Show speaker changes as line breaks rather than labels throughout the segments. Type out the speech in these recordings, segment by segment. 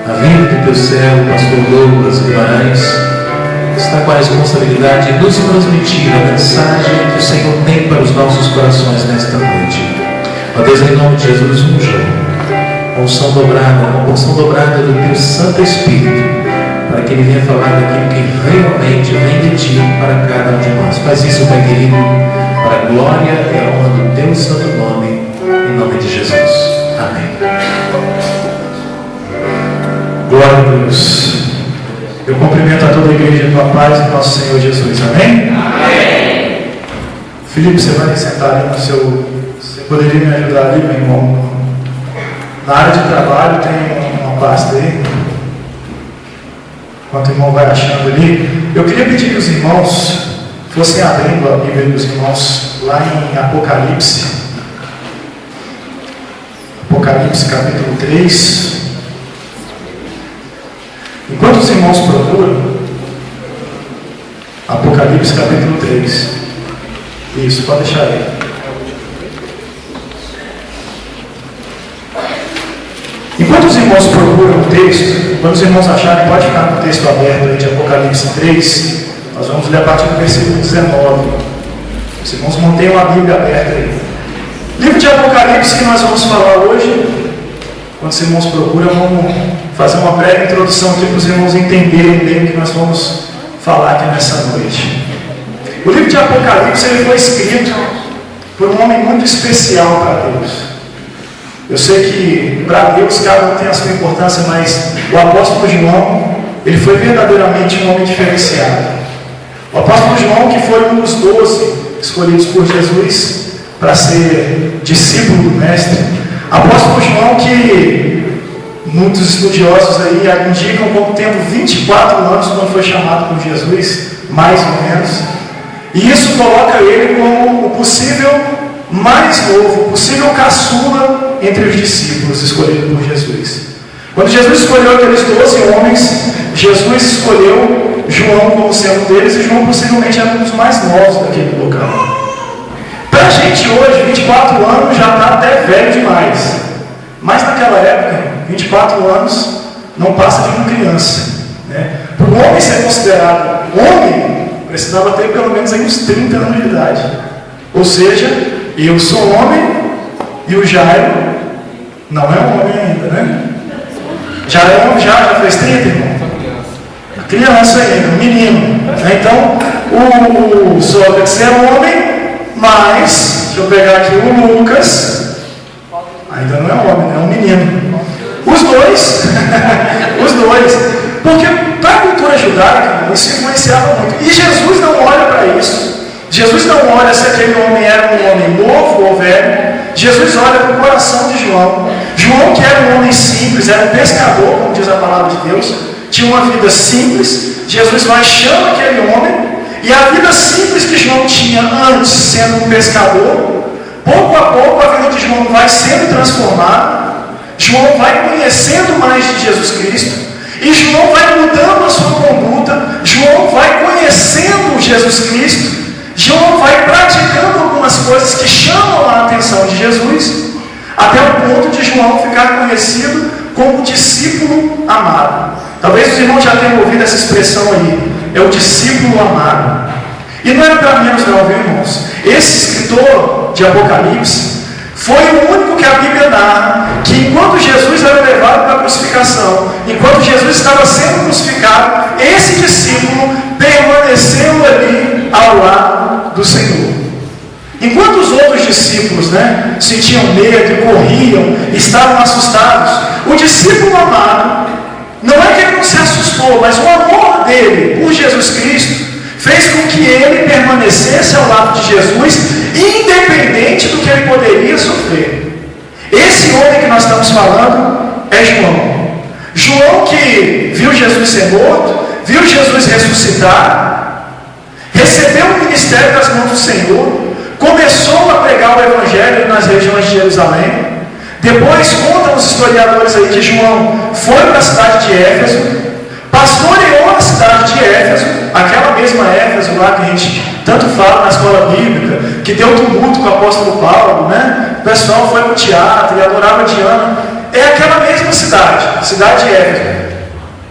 a vida do teu servo, pastor Douglas Guimarães, está com a responsabilidade de nos transmitir a mensagem que o Senhor tem para os nossos corações nesta noite. Ó Deus, em nome de Jesus, unja com unção dobrada, uma porção dobrada do teu Santo Espírito, para que Ele venha falar daquilo que realmente vem de Ti para cada um de nós. Faz isso, Pai querido, para a glória e a honra do teu santo nome, em nome de Jesus. Amém. Glória a Deus. Eu cumprimento a toda a igreja com a paz do nosso Senhor Jesus. Amém? Amém. Felipe, você vai sentar ali no seu... Você poderia me ajudar ali, meu irmão? Na área de trabalho tem uma pasta aí. Enquanto o irmão vai achando ali, eu queria pedir que os irmãos fossem abrindo a Bíblia dos irmãos lá em Apocalipse. Apocalipse capítulo 3. Enquanto os irmãos procuram, Apocalipse capítulo 3. Isso, pode deixar aí. Enquanto os irmãos procuram o texto, quando os irmãos acharem, pode ficar com o texto aberto aí de Apocalipse 3. Nós vamos ler a partir do versículo 19. Os irmãos mantenham a Bíblia aberta aí. Livro de Apocalipse que nós vamos falar hoje. Quando os irmãos procuram, vamos fazer uma breve introdução aqui para os irmãos entenderem bem o que nós vamos falar aqui nessa noite. O livro de Apocalipse ele foi escrito por um homem muito especial para Deus. Eu sei que para Deus cada um tem a sua importância, mas o apóstolo João, ele foi verdadeiramente um homem diferenciado. O apóstolo João, que foi um dos 12 escolhidos por Jesus para ser discípulo do mestre. Apóstolo João, que muitos estudiosos aí indicam como tendo 24 anos quando foi chamado por Jesus, mais ou menos. E isso coloca ele como o possível mais novo, o possível caçula entre os discípulos escolhidos por Jesus. Quando Jesus escolheu aqueles 12 homens, Jesus escolheu João como sendo um deles, e João possivelmente era um dos mais novos daquele local. Para a gente hoje, 24 anos já está até velho demais. Mas naquela época, 24 anos não passa de uma criança. Né? Para um homem ser considerado homem, precisava ter pelo menos aí uns 30 anos de idade. Ou seja, eu sou homem e o Jairo não é um homem ainda, né? Já é homem, já fez 30, irmão? Criança ainda, um menino. Então, o Sócrates é homem, mas, deixa eu pegar aqui o Lucas, ainda não é homem, é um menino. Os dois, porque para a cultura judaica, isso influenciava muito. E Jesus não olha para isso. Jesus não olha se aquele homem era um homem novo ou velho. Jesus olha para o coração de João. João, que era um homem simples, era um pescador, como diz a palavra de Deus, tinha uma vida simples. Jesus vai e chama aquele homem. E a vida simples que João tinha antes, sendo um pescador, pouco a pouco a vida de João vai sendo transformada. João vai conhecendo mais de Jesus Cristo. E João vai mudando a sua conduta. João vai conhecendo Jesus Cristo. João vai praticando algumas coisas que chamam a atenção de Jesus, até o ponto de João ficar conhecido como discípulo amado. Talvez os irmãos já tenham ouvido essa expressão aí, é o discípulo amado. E não é para menos não, viu, irmãos? Esse escritor de Apocalipse foi o único que a Bíblia narra que enquanto Jesus era levado para a crucificação, enquanto Jesus estava sendo crucificado, esse discípulo permaneceu ali ao lado do Senhor. Enquanto os outros discípulos sentiam medo, corriam, estavam assustados, o discípulo amado, não é que ele não se assustou, mas o amor dele por Jesus Cristo fez com que ele permanecesse ao lado de Jesus, independente do que ele poderia sofrer. Esse homem que nós estamos falando é João. João que viu Jesus ser morto, viu Jesus ressuscitar, recebeu o ministério das mãos do Senhor, começou a pregar o Evangelho nas regiões de Jerusalém. Depois contam os historiadores aí que João foi para a cidade de Éfeso, pastoreou a cidade de Éfeso, aquela mesma Éfeso lá que a gente tanto fala na escola bíblica, que deu tumulto com o apóstolo Paulo, O pessoal foi no teatro e adorava Diana. é aquela mesma cidade, cidade de Éfeso.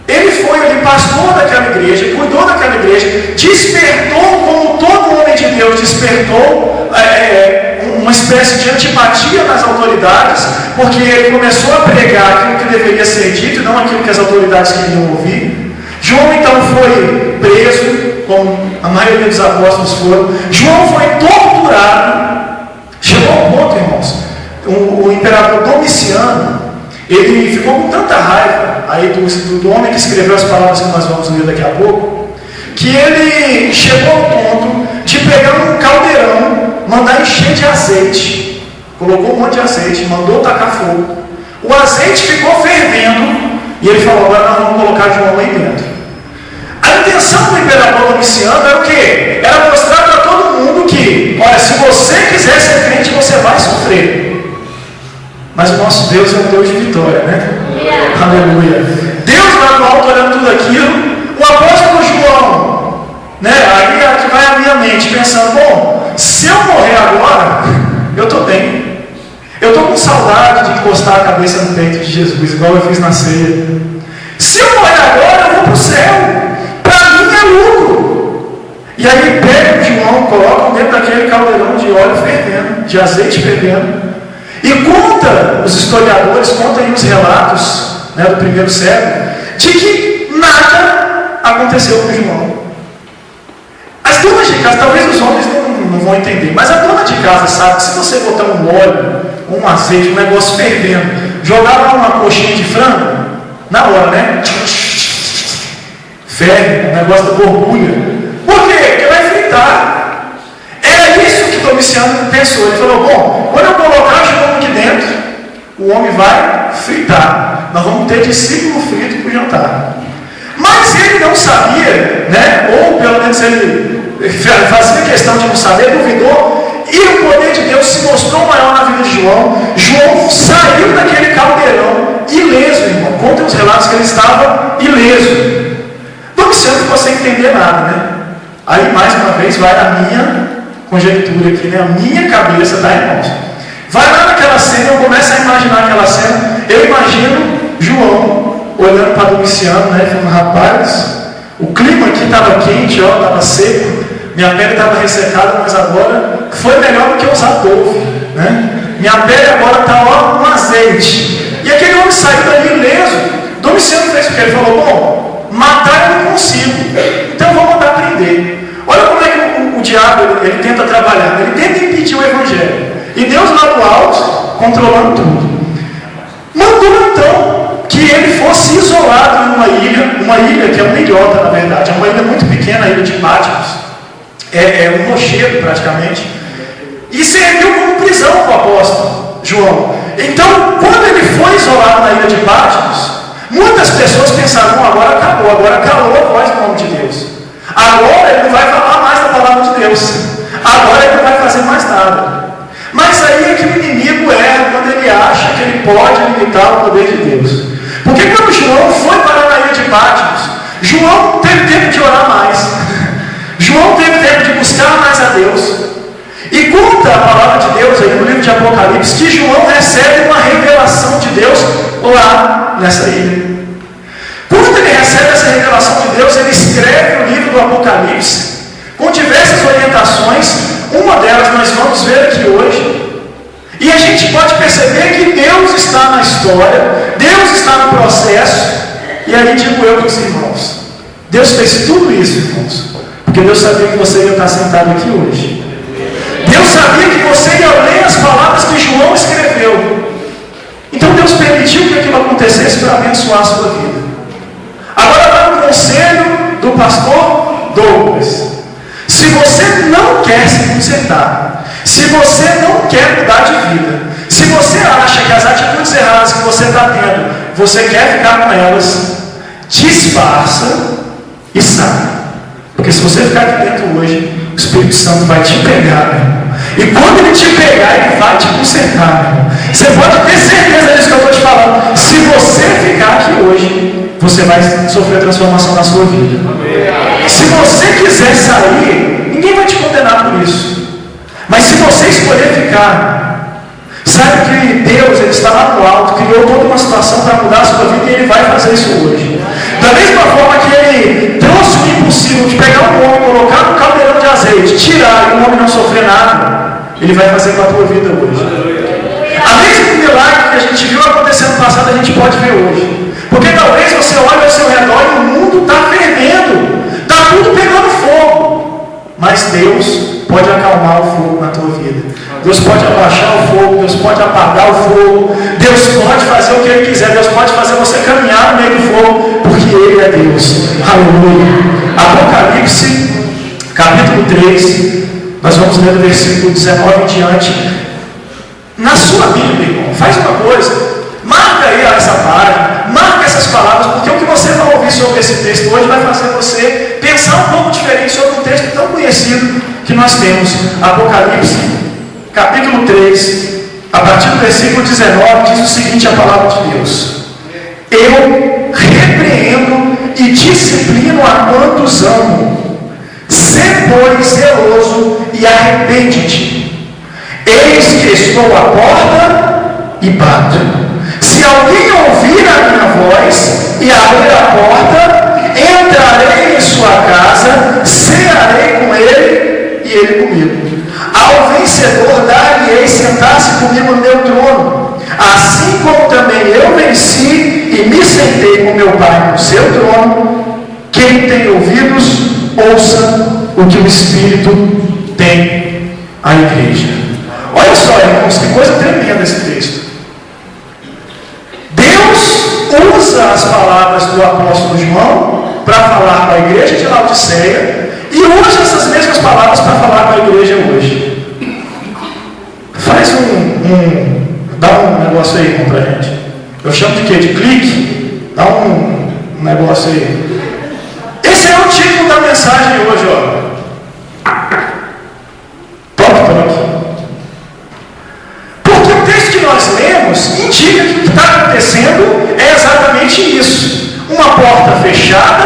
Ele foi ali, pastor daquela igreja, cuidou daquela igreja, despertou, como todo homem de Deus despertou, uma espécie de antipatia nas autoridades, porque ele começou a pregar aquilo que deveria ser dito e não aquilo que as autoridades queriam ouvir. João então foi preso, como a maioria dos apóstolos foram. João foi torturado. Chegou ao ponto, irmãos, o imperador Domiciano, ele ficou com tanta raiva aí do homem que escreveu as palavras que nós vamos ler daqui a pouco, que ele chegou ao ponto de pegar um caldeirão, mandar encher de azeite, colocou um monte de azeite, mandou tacar fogo. O azeite ficou fervendo e ele falou: agora nós vamos colocar João aí dentro. A intenção do imperador Domiciano era o quê? Era mostrar para todo mundo que, olha, se você quiser ser crente, você vai sofrer. Mas o nosso Deus é um Deus de vitória, né? Yeah. Aleluia. Deus lá no alto, olhando tudo aquilo, o apóstolo João, né? Aí aqui vai a minha mente pensando: bom, se eu morrer agora, eu estou bem. Eu estou com saudade de encostar a cabeça no peito de Jesus, igual eu fiz na ceia. Se eu morrer agora, eu vou para o céu. Para mim é lucro. E aí pegam João, colocam dentro daquele caldeirão de óleo fervendo, de azeite fervendo. E conta, os historiadores contam aí os relatos, né, do primeiro século, de que nada aconteceu com João. As donas de casa, talvez os homens não vão entender, mas a dona de casa sabe que se você botar um óleo, um azeite, um negócio fervendo, jogar lá uma coxinha de frango, na hora, né? Ferve, o negócio da borbulha. Por quê? Porque vai fritar. Era isso que Domiciano pensou. Ele falou: bom, quando eu colocar João aqui dentro, o homem vai fritar. Nós vamos ter discípulo frito para o jantar. Mas ele não sabia, né? Ou pelo menos ele fazia questão de não saber, duvidou, e o poder de Deus se mostrou maior na vida de João. João saiu daquele caldeirão ileso, irmão. Conta os relatos que ele estava ileso. Domiciano ficou sem entender nada, né? Aí mais uma vez vai a minha conjectura aqui, né? A minha cabeça, tá, irmãos? Vai lá naquela cena, eu começo a imaginar aquela cena. Eu imagino João olhando para Domiciano, né? Falando: rapaz, o clima aqui estava quente, ó, estava seco, minha pele estava ressecada, mas agora foi melhor do que usar polvo, né? Minha pele agora está, ó, um azeite. E aquele homem saiu dali ileso. Domiciano fez o que? Ele falou: bom, matar eu não consigo, então vou mandar prender. Olha como é que o diabo ele tenta trabalhar, ele tenta impedir o evangelho. E Deus lá do alto, controlando tudo, mandou então que ele fosse isolado em uma ilha que é uma ilhota, na verdade, é uma ilha muito pequena, a ilha de Patmos, é um rochedo praticamente, e serviu como prisão para o apóstolo João. Então, quando ele foi isolado na ilha de Patmos, muitas pessoas pensaram: bom, agora acabou, agora calou a voz do nome de Deus. Agora ele não vai falar mais da palavra de Deus. Agora ele não vai fazer mais nada. Mas aí é que o inimigo erra quando ele acha que ele pode limitar o poder de Deus. Porque quando João foi para a ilha de Patmos, João teve tempo de orar mais. João teve tempo de buscar mais a Deus. E conta a palavra de Deus aí no livro de Apocalipse que João recebe uma revelação de Deus lá nessa ilha. Quando ele recebe essa revelação de Deus, ele escreve o livro do Apocalipse com diversas orientações. Uma delas nós vamos ver aqui hoje. E a gente pode perceber que Deus está na história, Deus está no processo. E aí digo eu para os irmãos: Deus fez tudo isso, irmãos, porque Deus sabia que você ia estar sentado aqui hoje. Deus sabia que você ia ler as palavras que João escreveu. Então Deus permitiu que aquilo acontecesse para abençoar a sua vida. Agora vai um conselho do pastor Douglas. Se você não quer se consertar, se você não quer mudar de vida, se você acha que as atitudes erradas que você está tendo, você quer ficar com elas, disfarça e sai. Porque se você ficar aqui dentro hoje, o Espírito Santo vai te pegar, meu irmão. E quando ele te pegar, ele vai te consertar, meu irmão. Você pode ter certeza disso que eu estou te falando. Se você ficar aqui hoje, você vai sofrer transformação na sua vida. Se você quiser sair, ninguém vai te condenar por isso. Mas se você escolher ficar, sabe que Deus, Ele está lá no alto, criou toda uma situação para mudar a sua vida e Ele vai fazer isso hoje. Da mesma forma que Ele trouxe o impossível de pegar um homem, colocar no caldeirão de azeite, tirar e o homem não sofrer nada, Ele vai fazer com a tua vida hoje. A mesma milagre que a gente viu acontecer no passado, a gente pode ver hoje. Porque talvez você olhe ao seu redor e o mundo está fervendo, está tudo pegando fogo. Mas Deus pode acalmar o fogo na tua vida. Deus pode abaixar o fogo, Deus pode apagar o fogo, Deus pode fazer o que Ele quiser, Deus pode fazer você caminhar no meio do fogo, porque Ele é Deus. Aleluia. Apocalipse, capítulo 3, nós vamos ler do versículo 19 em diante. Na sua Bíblia, irmão, faz uma coisa, marca aí essa página, marca essas palavras, porque o que você vai ouvir sobre esse texto hoje vai fazer você pensar um pouco diferente sobre um texto tão conhecido que nós temos. Apocalipse, capítulo 3, a partir do versículo 19, diz o seguinte a palavra de Deus: eu repreendo e disciplino a quantos amo, sê pois zeloso e arrepende-te. Eis que estou à porta e bato. Se alguém ouvir a minha voz e abrir a porta, entrarei em sua casa, cearei com ele e ele comigo. Ao vencedor dar-lhe-ei sentar-se comigo no meu trono, assim como também eu venci e me sentei com meu Pai no seu trono. Quem tem ouvidos, ouça o que o Espírito tem à igreja. Olha só, irmãos, que coisa tremenda esse texto. Deus usa as palavras do apóstolo João para falar com a igreja de Laodiceia e usa essas mesmas palavras para falar com a igreja hoje. Faz dá um negócio aí, irmão, pra gente. Eu chamo de quê? De clique? Dá um negócio aí. Esse é o título da mensagem hoje, ó. Toque. Porque o texto que nós lemos indica que o que está acontecendo é exatamente isso. Uma porta fechada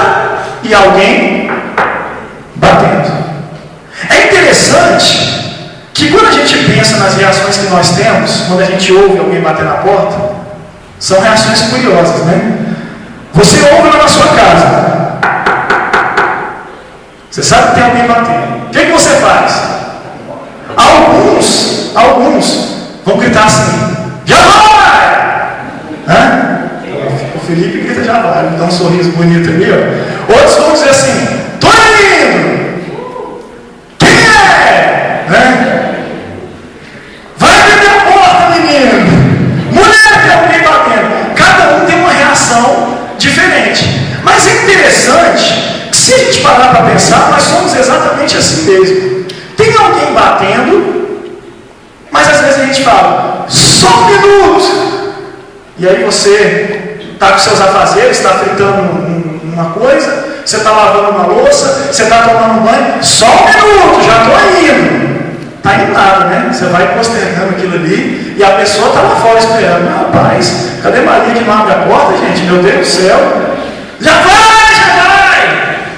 e alguém batendo. É interessante que quando a gente pensa nas reações que nós temos, quando a gente ouve alguém bater na porta, são reações curiosas, né? Você ouve lá na sua casa. Você sabe que tem alguém batendo. O que você faz? Alguns vão gritar assim: já vai! O Felipe grita já vai, me dá um sorriso bonito ali, ó. Outros vão dizer assim: tô indo! Quem é? Vai abrir a porta, menino! Mulher, tem alguém batendo. Cada um tem uma reação diferente. Mas é interessante que, se a gente parar para pensar, nós somos exatamente assim mesmo. Tem alguém batendo, mas às vezes a gente fala: só um minuto! E aí você está com seus afazeres, está fritando uma coisa, você está lavando uma louça, você está tomando um banho, só um minuto, já estou indo. Está indo nada, né? Você vai postergando aquilo ali e a pessoa está lá fora esperando. Rapaz, cadê Maria que não abre a porta, gente? Meu Deus do céu! Já vai!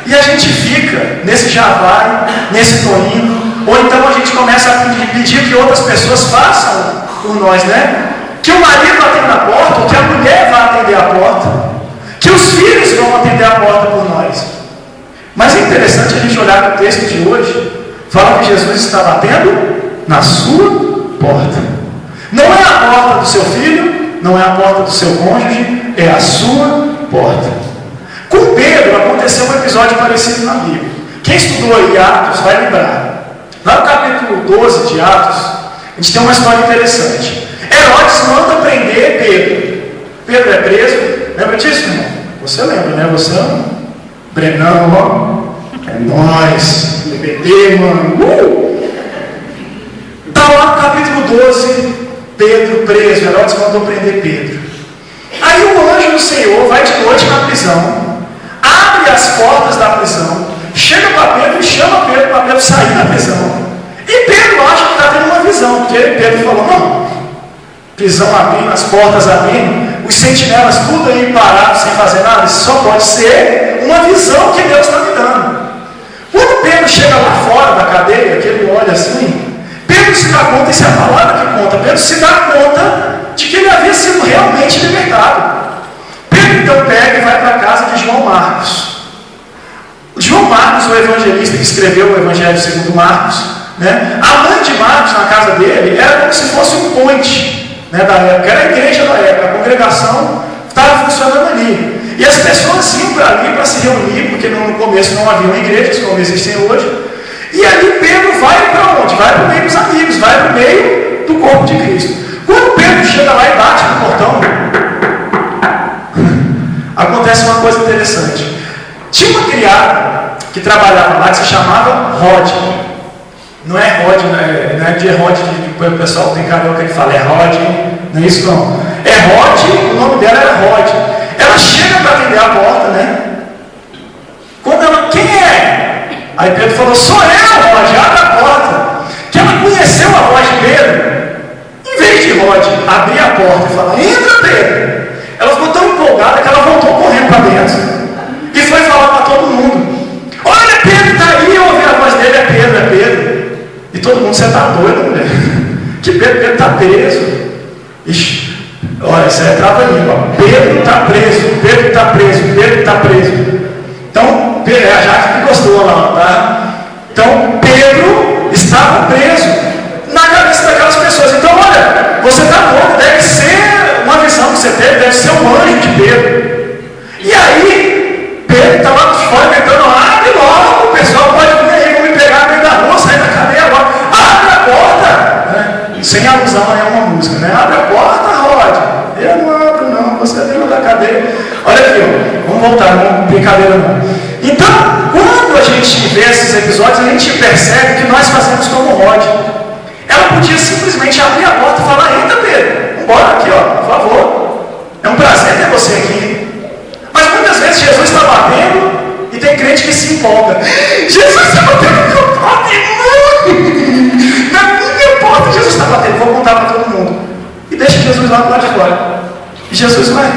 E a gente fica nesse já vai, nesse tô indo. Ou então a gente começa a pedir que outras pessoas façam por nós, né? Que o marido atenda a porta, ou que a mulher vá atender a porta, que os filhos vão atender a porta por nós. Mas é interessante a gente olhar para o texto de hoje, fala que Jesus está batendo na sua porta. Não é a porta do seu filho, não é a porta do seu cônjuge, é a sua porta. Com Pedro aconteceu um episódio parecido na Bíblia. Quem estudou aí Atos vai lembrar. Lá no capítulo 12 de Atos, a gente tem uma história interessante. Herodes manda prender Pedro. Pedro é preso. Lembra disso, irmão? Você lembra, né? Você é um Brenão, ó. É nóis. BBT, mano. Está lá no capítulo 12, Pedro preso. Herodes mandou prender Pedro. Aí o anjo do Senhor vai de noite na prisão, abre as portas da prisão, chega para Pedro e chama Pedro para Pedro sair da prisão. E Pedro acha que está tendo uma visão, porque Pedro falou: não, prisão abrindo, as portas abrindo, os sentinelas tudo aí parados sem fazer nada, isso só pode ser uma visão que Deus está me dando. Quando Pedro chega lá fora da cadeia, que ele olha assim, Pedro se dá conta, isso é a palavra que conta, Pedro se dá conta de realmente libertado. Pedro então pega e vai para a casa de João Marcos. João Marcos, o evangelista que escreveu o Evangelho segundo Marcos, né? A mãe de Marcos, na casa dele, era como se fosse um ponte, né, da época. Era a igreja da época, a congregação estava funcionando ali. E as pessoas iam para ali para se reunir, porque no começo não haviam igrejas como existem hoje. E ali Pedro vai para onde? Vai para o meio dos amigos, vai para o meio do corpo de Cristo. Quando Pedro chega lá e bate no portão, acontece uma coisa interessante. Tinha uma criada que trabalhava lá que se chamava Rod. Não é Rod, não é de Rod, o pessoal tem carioca que fala, é Rod, não é isso não. É Rod, o nome dela era Rod. Ela chega para atender a porta, né? Quando ela, quem é? Aí Pedro falou, sou eu, Rod, abre a porta. Que ela conheceu a voz de Pedro. Em vez de Rod abrir a porta e falar, entra Pedro. Ela ficou tão empolgada que ela voltou correndo para dentro. E foi falar para todo mundo. Olha, Pedro está aí, eu ouvi a voz dele, é Pedro, é Pedro. E todo mundo, você está doido, mulher? Que Pedro está preso. Ixi, olha, isso é trava-língua. Pedro está preso, Pedro está preso, Pedro está preso. Então, a Jaque que gostou lá, tá? Então, Pedro estava preso na cabeça daquelas pessoas. Então, olha, você está doido, deve ser uma visão que você teve, deve ser um anjo de Pedro. E aí, Pedro está lá de fora gritando, abre logo, o pessoal pode vir aí, vão me pegar no meio da rua, sair da cadeia agora, abre a porta, né? Sem alusão a nenhuma música, né? Abre a porta, Rod. Eu não abro não, você é dentro da cadeia. Olha aqui, ó, vamos voltar, não brincadeira não. Então, quando a gente vê esses episódios, a gente percebe que nós fazemos como Rod. Ela podia simplesmente abrir a porta e falar, eita Pedro, vambora aqui, ó, por favor. É um prazer ter você aqui. Mas muitas vezes Jesus está batendo e tem crente que se empolga. Jesus está batendo na minha porta, irmão! Na minha porta Jesus está batendo, vou contar para todo mundo. E deixa Jesus lá do lado de fora. E Jesus vai,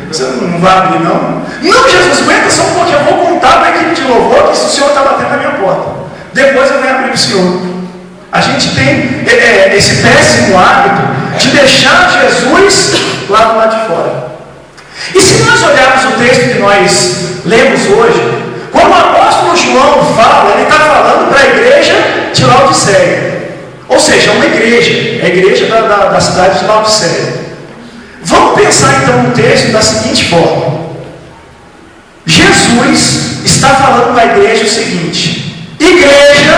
você não vai abrir não? Não, Jesus, aguenta só um pouquinho, eu vou contar para a equipe de louvor que o Senhor está batendo na minha porta. Depois eu venho abrir para o Senhor. A gente tem esse péssimo hábito de deixar Jesus lá do lado de fora. E se nós olharmos o texto que nós lemos hoje, quando o apóstolo João fala, ele está falando para a igreja de Laodiceia. Ou seja, uma igreja, a igreja da cidade de Laodiceia. Vamos pensar então no texto da seguinte forma. Jesus está falando para a igreja o seguinte: igreja,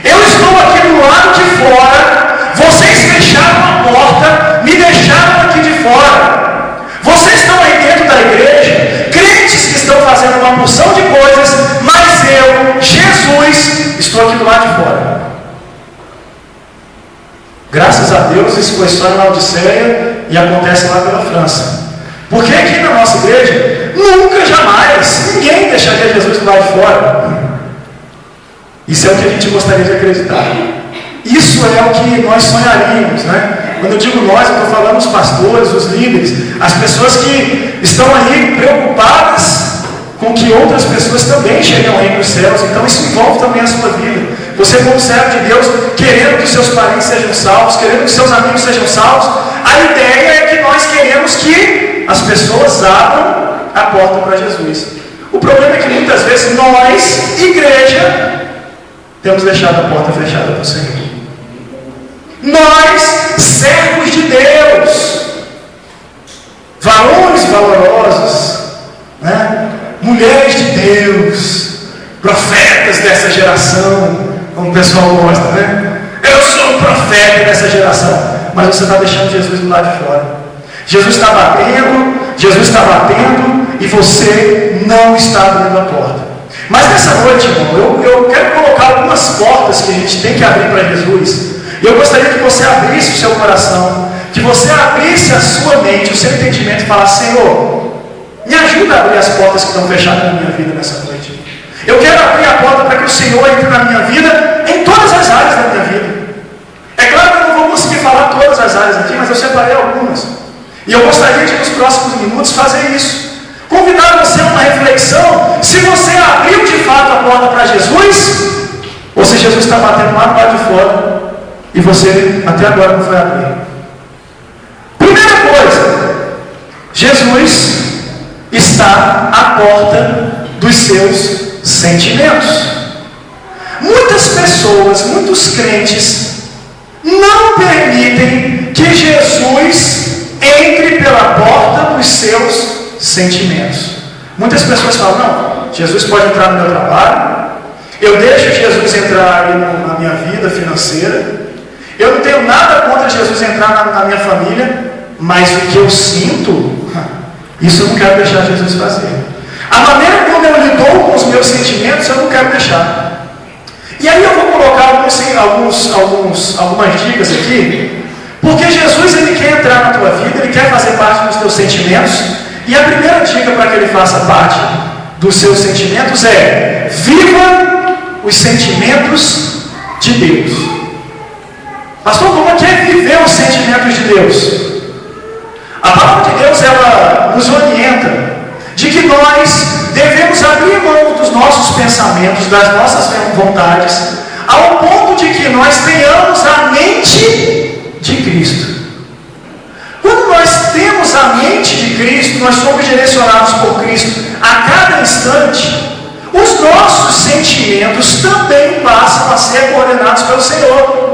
eu estou aqui do lado de fora, vocês fecharam a porta, me deixaram aqui de fora. Vocês estão aí dentro da igreja, crentes que estão fazendo uma porção de coisas, mas eu, Jesus, estou aqui do lado de fora. Graças a Deus isso foi só em Laodiceia e acontece lá pela França. Porque aqui na nossa igreja, nunca, jamais, ninguém deixaria Jesus do lado de fora. Isso é o que a gente gostaria de acreditar. Isso é o que nós sonharíamos, né? Quando eu digo nós, eu estou falando os pastores, os líderes, as pessoas que estão aí preocupadas com que outras pessoas também cheguem ao reino dos céus. Então isso envolve também a sua vida. Você, como servo de Deus, querendo que seus parentes sejam salvos, querendo que seus amigos sejam salvos, a ideia é que nós queremos que as pessoas abram a porta para Jesus. O problema é que muitas vezes nós, igreja, temos deixado a porta fechada para o Senhor. Nós, servos de Deus, varões valorosos, né? Mulheres de Deus, profetas dessa geração, como o pessoal gosta, né? Eu sou um profeta dessa geração, mas você está deixando Jesus do lado de fora. Jesus está batendo e você não está abrindo a porta. Mas nessa noite, irmão, eu quero colocar algumas portas que a gente tem que abrir para Jesus. E eu gostaria que você abrisse o seu coração, que você abrisse a sua mente, o seu entendimento e falasse: Senhor, me ajuda a abrir as portas que estão fechadas na minha vida nessa noite. Eu quero abrir a porta para que o Senhor entre na minha vida, em todas as áreas da minha vida. É claro que eu não vou conseguir falar todas as áreas aqui, mas eu separei algumas. E eu gostaria de, nos próximos minutos, fazer isso. Convidar você a uma reflexão, se você abriu de fato a porta para Jesus, ou se Jesus está batendo lá do lado de fora, e você até agora não foi abrir. Primeira coisa, Jesus está à porta dos seus sentimentos. Muitas pessoas, muitos crentes, não permitem que Jesus entre pela porta dos seus sentimentos. Muitas pessoas falam, não, Jesus pode entrar no meu trabalho, eu deixo Jesus entrar ali na minha vida financeira, eu não tenho nada contra Jesus entrar na minha família, mas o que eu sinto, isso eu não quero deixar Jesus fazer. A maneira como eu lido com os meus sentimentos, eu não quero deixar. E aí eu vou colocar algumas dicas aqui, porque Jesus ele quer entrar na tua vida, ele quer fazer parte dos teus sentimentos, e a primeira dica para que ele faça parte dos seus sentimentos é: viva os sentimentos de Deus. Pastor, como é que é viver os sentimentos de Deus? A palavra de Deus, ela nos orienta de que nós devemos abrir mão dos nossos pensamentos, das nossas vontades, ao ponto de que nós tenhamos a mente de Cristo. Quando nós temos a mente de Cristo, nós somos direcionados por Cristo a cada instante, os nossos sentimentos também passam a ser coordenados pelo Senhor.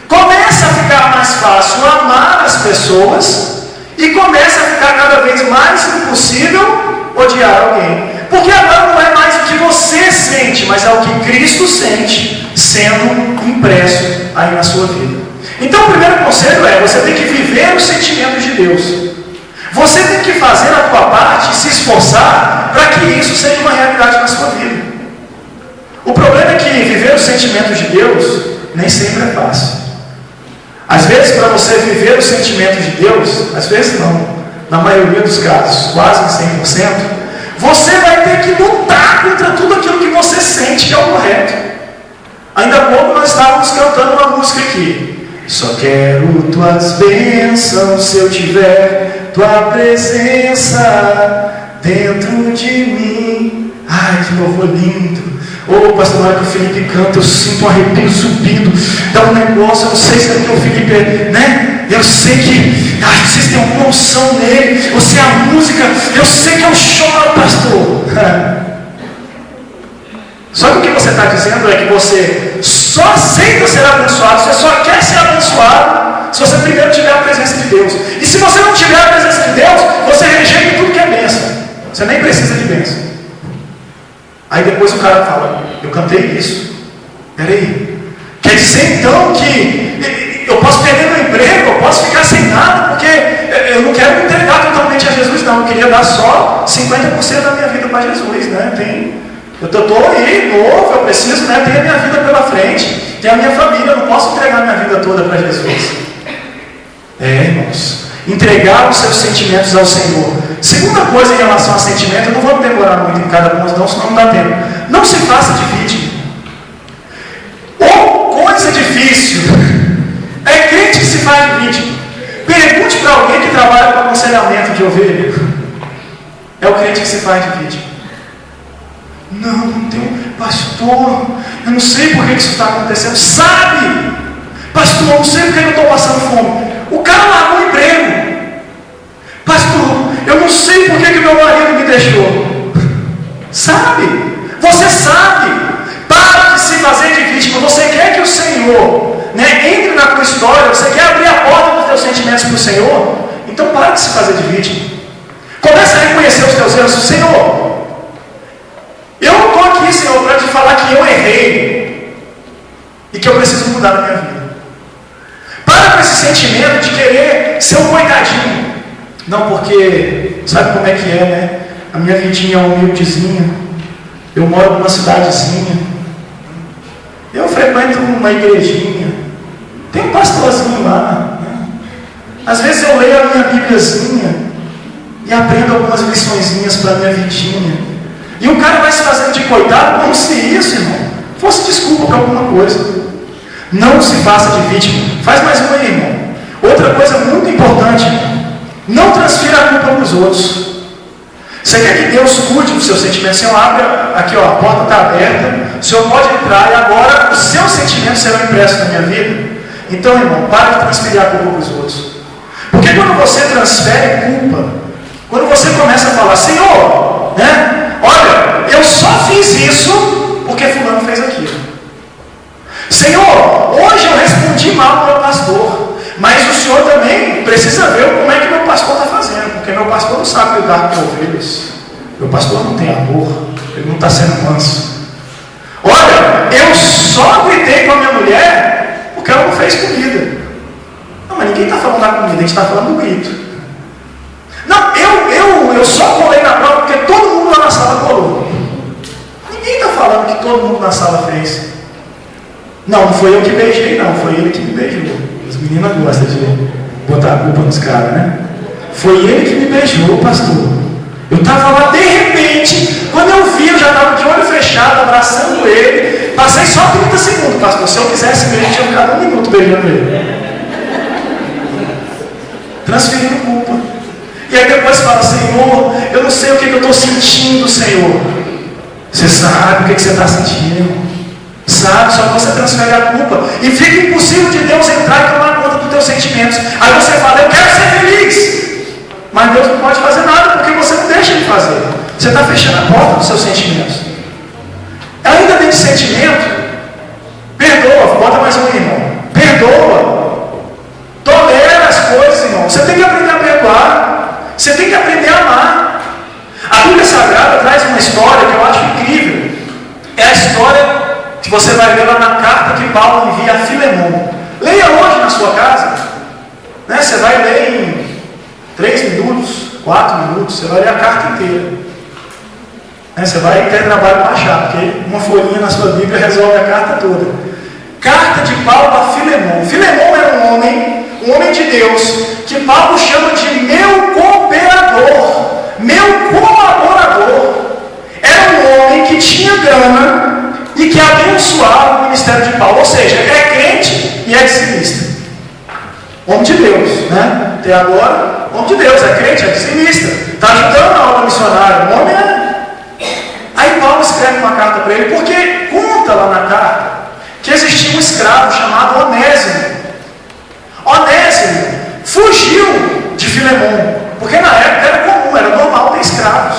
Começa a ficar mais fácil amar as pessoas e começa a ficar cada vez mais impossível odiar alguém. Porque agora não é mais o que você sente, mas é o que Cristo sente sendo impresso aí na sua vida. Então o primeiro conselho é: você tem que viver os sentimentos de Deus. Você tem que fazer a tua parte e se esforçar para que isso seja uma realidade na sua vida. O problema é que viver os sentimentos de Deus nem sempre é fácil. Às vezes, para você viver os sentimentos de Deus, às vezes não, na maioria dos casos, quase 100%, você vai ter que lutar contra tudo aquilo que você sente que é o correto. Ainda há pouco nós estávamos cantando uma música aqui: só quero tuas bênçãos se eu tiver tua presença dentro de mim. Ai, que louvor lindo! Ô, pastor, na hora que o Felipe canta, eu sinto um arrepio subindo, dá um negócio, eu não sei se é porque o Felipe, né? Eu sei que, vocês têm uma unção nele, eu sei a música, eu sei que eu choro, pastor. Só que o que você está dizendo é que você só aceita ser abençoado, você só quer ser abençoado se você primeiro tiver a presença de Deus. E se você não tiver a presença de Deus, você rejeita tudo que é bênção. Você nem precisa de bênção. Aí depois o cara fala: eu cantei isso. Peraí. Quer dizer então que eu posso perder meu emprego, eu posso ficar sem nada, porque eu não quero me entregar totalmente a Jesus, não. Eu queria dar só 50% da minha vida para Jesus, né? Eu estou aí, novo, eu preciso, né? Ter a minha vida pela frente, ter a minha família, eu não posso entregar a minha vida toda para Jesus. Irmãos, entregar os seus sentimentos ao Senhor. Segunda coisa em relação a sentimento, eu não vou demorar muito em cada uma, senão não dá tempo. Não se faça de vítima. Coisa difícil é crente que se faz de vítima. Pergunte para alguém que trabalha com aconselhamento de ovelha. É o crente que se faz de vítima. Não tem, pastor, eu não sei por que isso está acontecendo. Sabe, pastor, eu não sei por que eu estou passando fome. O cara largou o emprego. Pastor, eu não sei por que meu marido me deixou. Sabe, você sabe. Para de se fazer de vítima. Você quer que o Senhor, né, entre na tua história, você quer abrir a porta dos teus sentimentos para o Senhor, então para de se fazer de vítima. Começa a reconhecer os teus erros. Senhor, eu não estou aqui, Senhor, para te falar que eu errei e que eu preciso mudar na minha vida. Para com esse sentimento de querer ser um coitadinho. Não, porque sabe como é que é, né? A minha vidinha é humildezinha, eu moro numa cidadezinha, eu frequento uma igrejinha, tem um pastorzinho lá, né? Às vezes eu leio a minha Bíbliazinha e aprendo algumas liçõezinhas para a minha vidinha. E o cara vai se fazendo de coitado como se isso, irmão, fosse desculpa para alguma coisa. Não se faça de vítima. Faz mais uma aí, irmão. Outra coisa muito importante: não transfira a culpa para os outros. Você quer que Deus cuide dos seus sentimentos? Senhor, abre aqui, ó, a porta está aberta, o Senhor pode entrar e agora os seus sentimentos serão impressos na minha vida. Então, irmão, para de transferir a culpa para os outros. Porque quando você transfere culpa, quando você começa a falar, Senhor, né? Olha, eu só fiz isso porque fulano fez aquilo. Senhor, hoje eu respondi mal ao meu pastor, mas o Senhor também precisa ver como é que meu pastor está fazendo, porque meu pastor não sabe lidar com ovelhas, meu pastor não tem amor, ele não está sendo manso. Olha, eu só gritei com a minha mulher porque ela não fez comida. Não, mas ninguém está falando da comida, a gente está falando do grito. Não, eu só colei na prova porque todo mundo lá na sala colou. Ninguém está falando que todo mundo na sala fez. Não foi eu que beijei, não, foi ele que me beijou. As meninas gostam de botar a culpa nos caras, né? Foi ele que me beijou, pastor. Eu estava lá, de repente, quando eu vi, eu já estava de olho fechado, abraçando ele. Passei só 30 segundos, pastor. Se eu quisesse mesmo, eu tinha ficado 1 minuto beijando ele. Transferindo culpa. E aí depois fala, Senhor, eu não sei o que eu estou sentindo, Senhor. Você sabe o que você está sentindo. Sabe, só que você transfere a culpa. E fica impossível de Deus entrar e tomar conta dos teus sentimentos. Aí você fala, eu quero ser feliz. Mas Deus não pode fazer nada, porque você não deixa de fazer. Você está fechando a porta dos seus sentimentos. Ainda tem sentimento, perdoa, bota mais um irmão. Perdoa. Tolera as coisas, irmão. Você tem que aprender a perdoar. Você tem que aprender a amar. A Bíblia Sagrada traz uma história que eu acho incrível. É a história que você vai ver lá na carta que Paulo envia a Filemon. Leia hoje na sua casa. Né? Você vai ler em 3 minutos, 4 minutos, você vai ler a carta inteira. Né? Você vai ter trabalho para achar, porque uma folhinha na sua Bíblia resolve a carta toda. Carta de Paulo a Filemon. Filemon era um homem de Deus, que Paulo chama de meu cooperador, meu colaborador. Era um homem que tinha grana e que abençoava o ministério de Paulo, ou seja, é crente e é dizimista. Homem de Deus, né? Até agora, homem de Deus, é crente, é dizimista, está ajudando na obra missionária, o homem é. Aí Paulo escreve uma carta para ele, porque conta lá na carta que existia um escravo chamado Onésimo. Onésimo fugiu de Filemon, porque na época era comum, era normal ter escravos.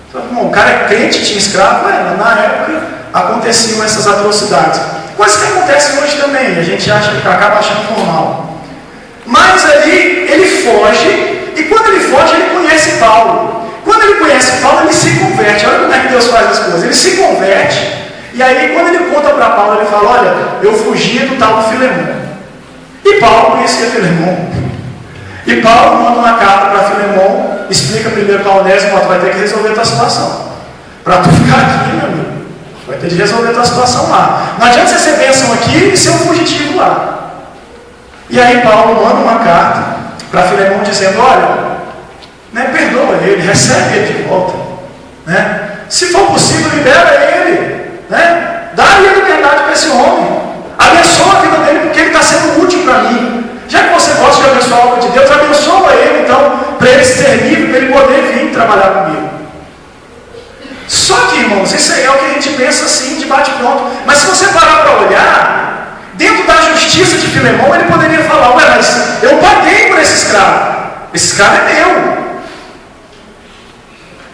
Então, o cara é crente, tinha escravo, na época aconteciam essas atrocidades. Coisas que acontecem hoje também, a gente acaba achando normal. Mas ali ele foge, e quando ele foge, ele conhece Paulo. Quando ele conhece Paulo, ele se converte. Olha como é que Deus faz as coisas. Ele se converte, e aí quando ele conta para Paulo, ele fala, olha, eu fugi do tal Filemon. E Paulo conhecia Filemon. E Paulo manda uma carta para Filemon, explica primeiro para Onésimo, tu vai ter que resolver a tua situação. Para tu ficar aqui, meu amigo, vai ter que resolver a tua situação lá. Não adianta você ser bênção aqui e ser um fugitivo lá. E aí Paulo manda uma carta para Filemon dizendo, olha, né, perdoa ele, recebe ele de volta. Né? Se for possível, libera ele. Né? Dá-lhe a liberdade para esse homem. Abençoa a vida dele, porque ele está sendo útil para mim. Já que você gosta de abençoar a obra de Deus, abençoa ele, então, para ele ser livre, para ele poder vir trabalhar comigo. Só que, irmãos, isso aí é o que a gente pensa assim, de bate-pronto. Mas se você parar para olhar, dentro da justiça de Filemon, ele poderia falar, ué, mas eu paguei por esse escravo é meu.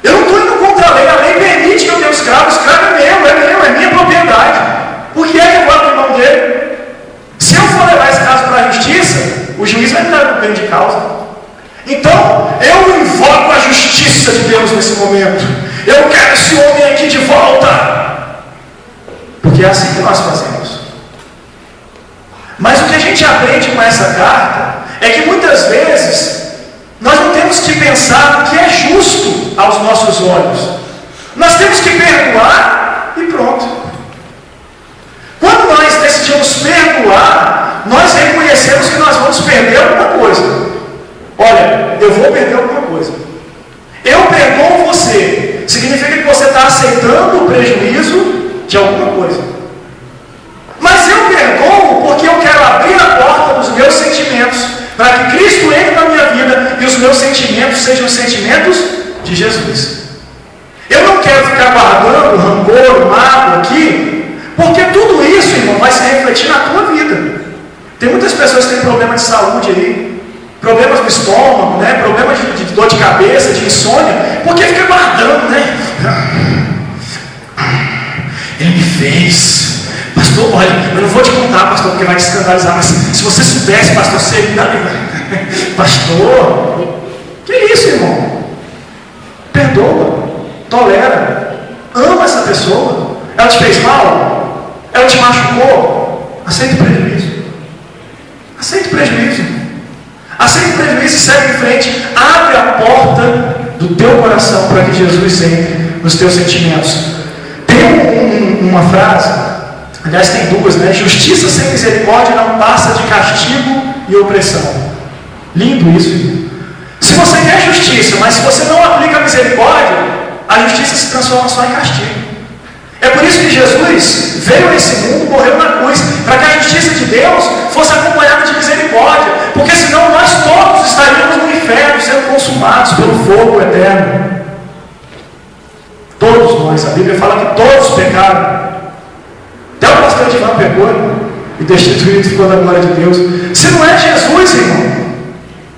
Eu não estou indo contra a lei permite que eu tenha um escravo é minha propriedade. Por que é que eu vou abrir mão dele? Se eu for levar esse caso para a justiça, o juiz vai me dar no bem de causa. Então, eu invoco a justiça de Deus nesse momento. Eu quero esse homem aqui de volta. Porque é assim que nós fazemos. Mas o que a gente aprende com essa carta é que muitas vezes nós não temos que pensar no que é justo aos nossos olhos. Nós temos que perdoar e pronto. Quando nós decidimos perdoar, nós reconhecemos que nós vamos perder alguma coisa. Olha, eu vou perder alguma coisa. Eu perdoo você. Significa que você está aceitando o prejuízo de alguma coisa. Mas eu perdoo porque eu quero abrir a porta dos meus sentimentos, para que Cristo entre na minha vida e os meus sentimentos sejam os sentimentos de Jesus. Eu não quero ficar guardando rancor, mágoa aqui, porque tudo isso, irmão, vai se refletir na tua vida. Tem muitas pessoas que têm problema de saúde aí, problemas no estômago, né? Problemas de dor de cabeça, de insônia, porque fica guardando, né? Ele me fez, pastor, olha, eu não vou te contar, pastor, porque vai te escandalizar, mas se você soubesse, pastor, você... Pastor, que isso, irmão? Perdoa, tolera, ama essa pessoa. Ela te fez mal? Ela te machucou? Aceita o prejuízo. Aceita o prejuízo. Aceita o prejuízo e segue em frente. Abre a porta do teu coração para que Jesus entre nos teus sentimentos. Tem uma frase, aliás tem duas, né? Justiça sem misericórdia não passa de castigo e opressão. Lindo isso. Se você quer justiça, mas se você não aplica a misericórdia, a justiça se transforma só em castigo. É por isso que Jesus veio a esse mundo, morreu na cruz, para que a justiça de Deus fosse acompanhada de misericórdia, porque senão nós todos estaríamos no inferno, sendo consumados pelo fogo eterno. Todos nós, a Bíblia fala que todos pecaram. Até o pastor Edvan pecou e destituído ficou da glória de Deus. Se não é Jesus, irmão,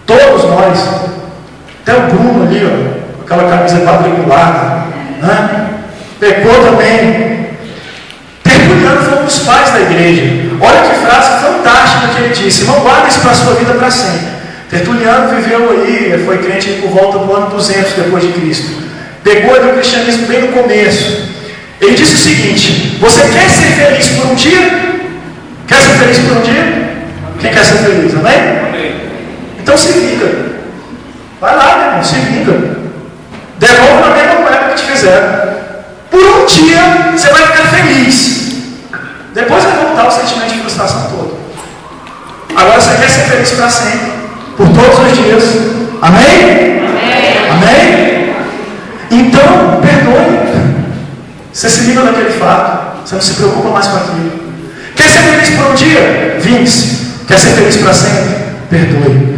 todos nós, até o Bruno ali, ó, com aquela camisa quadriculada, né? Pecou também. Tertuliano foi um dos pais da igreja. Olha que frase fantástica que ele disse: irmão, guarda isso para a sua vida para sempre. Tertuliano viveu aí, foi crente por volta do ano 200 depois de Cristo. Pegou ali o cristianismo bem no começo. Ele disse o seguinte: você quer ser feliz por um dia? Quer ser feliz por um dia? Quem quer ser feliz? Amém? Então se vinga. Vai lá, meu irmão, se vinga. Devolve na mesma moeda que te fizeram. Por um dia você vai ficar feliz. Depois vai voltar o sentimento de frustração todo. Agora você quer ser feliz para sempre, por todos os dias. Amém? Amém? Amém? Então, perdoe. Você se livra daquele fato. Você não se preocupa mais com aquilo. Quer ser feliz por um dia? Vingue-se. Quer ser feliz para sempre? Perdoe.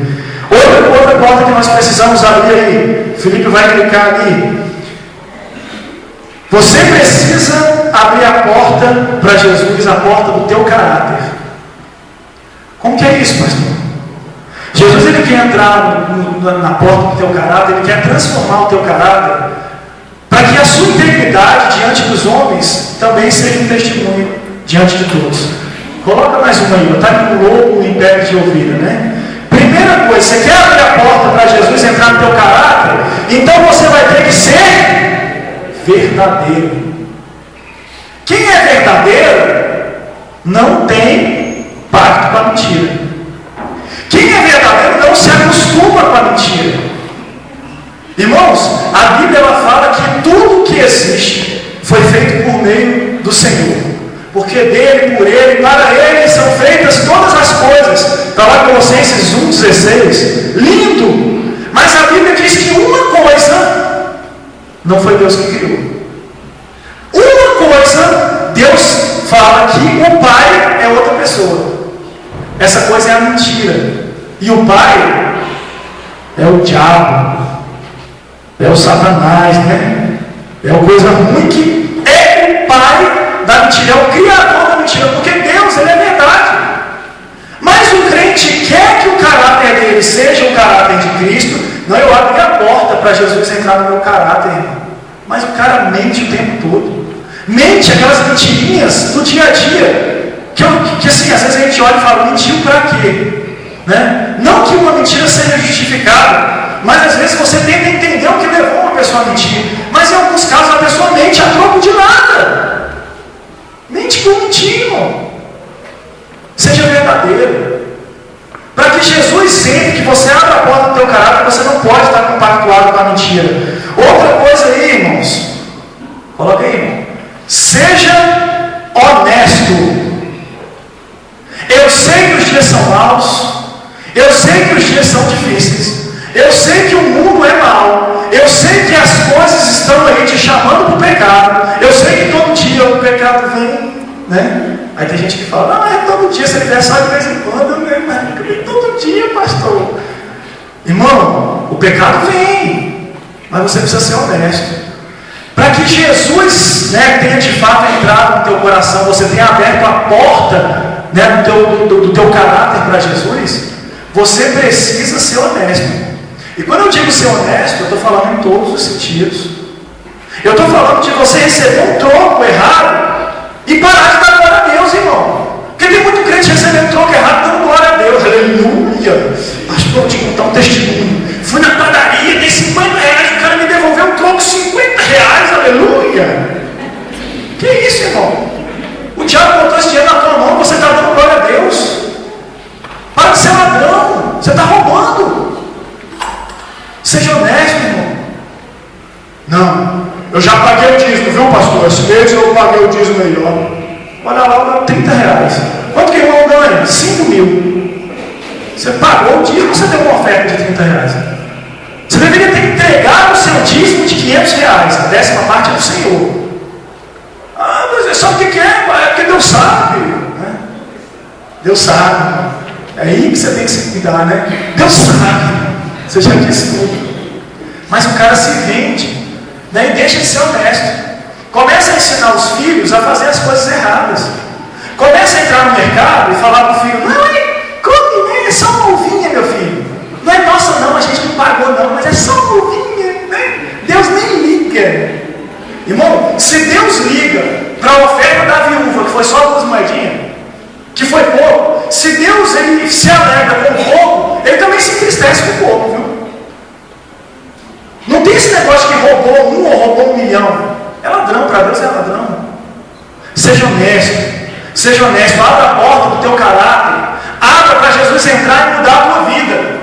Outra porta que nós precisamos abrir aí. Felipe vai clicar ali. Você precisa abrir a porta para Jesus, a porta do teu caráter. Como que é isso, pastor? Jesus ele quer entrar na porta do teu caráter, ele quer transformar o teu caráter, para que a sua integridade diante dos homens também seja um testemunho diante de todos. Coloca mais uma aí, está com o lobo em pé de ovelha, né? Primeira coisa, você quer abrir a porta para Jesus entrar no teu caráter? Então você vai ter que ser verdadeiro. Quem é verdadeiro não tem pacto com a mentira. Quem é verdadeiro não se acostuma com a mentira. Irmãos, a Bíblia ela fala que tudo que existe foi feito por meio do Senhor, porque dele, por ele, para ele são feitas todas as coisas. Está lá em Colossenses 1,16. Lindo! Mas a Bíblia diz que uma coisa não foi Deus que criou. Uma coisa, Deus fala que o Pai é outra pessoa. Essa coisa é a mentira. E o Pai é o diabo. É o Satanás, né? É uma coisa ruim que é o Pai da mentira. É o Criador da mentira. Porque Deus, ele é verdade. Mas o crente quer que o caráter dele seja o caráter de Cristo. Não, eu abri a porta para Jesus entrar no meu caráter, irmão. Mas o cara mente o tempo todo. Mente aquelas mentirinhas do dia a dia. Que assim, às vezes a gente olha e fala, mentiu para quê? Né? Não que uma mentira seja justificada, mas às vezes você tenta entender o que levou uma pessoa a mentir. Mas em alguns casos a pessoa mente a troco de nada. Mente por mentir, irmão. Seja verdadeiro. Para que Jesus entre, que você abra a porta do teu caráter, você não pode estar compactuado com a mentira. Outra coisa aí, irmãos. Coloca aí, irmão. Seja honesto. Eu sei que os dias são maus. Eu sei que os dias são difíceis. Eu sei que o mundo é mau. Eu sei que as coisas estão aí te chamando para o pecado. Eu sei que todo dia o pecado vem, né? Aí tem gente que fala, não, é todo dia, se ele vier só de vez em quando, mas todo dia, pastor. Irmão, o pecado vem, mas você precisa ser honesto. Para que Jesus, né, tenha de fato entrado no teu coração, você tenha aberto a porta, né, do teu caráter para Jesus, Você precisa ser honesto. E quando eu digo ser honesto, eu estou falando em todos os sentidos. Eu estou falando de você receber um troco errado e parar de dar glória a Deus, irmão. Porque tem muito crente recebendo troco errado dando glória a Deus. Aleluia. Pastor, vou te contar um testemunho. Fui na padaria, dei 50 reais, o cara me devolveu um troco de 50 reais. Aleluia. Que isso, irmão? O diabo botou esse dinheiro na tua mão, você está dando glória a Deus. Para de ser ladrão. Você está roubando. Seja honesto, irmão. Não. Eu já paguei o dízimo, viu, pastor? Esse mês eu paguei o dízimo aí, ó. Olha lá, 30 reais. Quanto que o irmão ganha? 5 mil. Você pagou o dízimo, você deu uma oferta de 30 reais. Você deveria ter entregado o seu dízimo de 500 reais. A 10ª parte é do Senhor. Ah, mas sabe o que é? É porque Deus sabe. Né? Deus sabe. É aí que você tem que se cuidar, né? Deus sabe. Você já disse tudo. Mas o cara se vende. Daí deixa de ser honesto. Começa a ensinar os filhos a fazer as coisas erradas. Começa a entrar no mercado e falar para o filho: não, come, né? É só uma uvinha, meu filho. Não é nossa não, a gente não pagou não, mas é só uma uvinha, né? Deus nem liga. Irmão, se Deus liga para a oferta da viúva, que foi só 2 moedinhas, que foi pouco, se Deus ele se alegra com pouco, ele também se entristece com pouco, viu? Não tem esse negócio que roubou 1 ou roubou 1 milhão. É ladrão, para Deus é ladrão. Seja honesto. Seja honesto. Abra a porta do teu caráter. Abra para Jesus entrar e mudar a tua vida.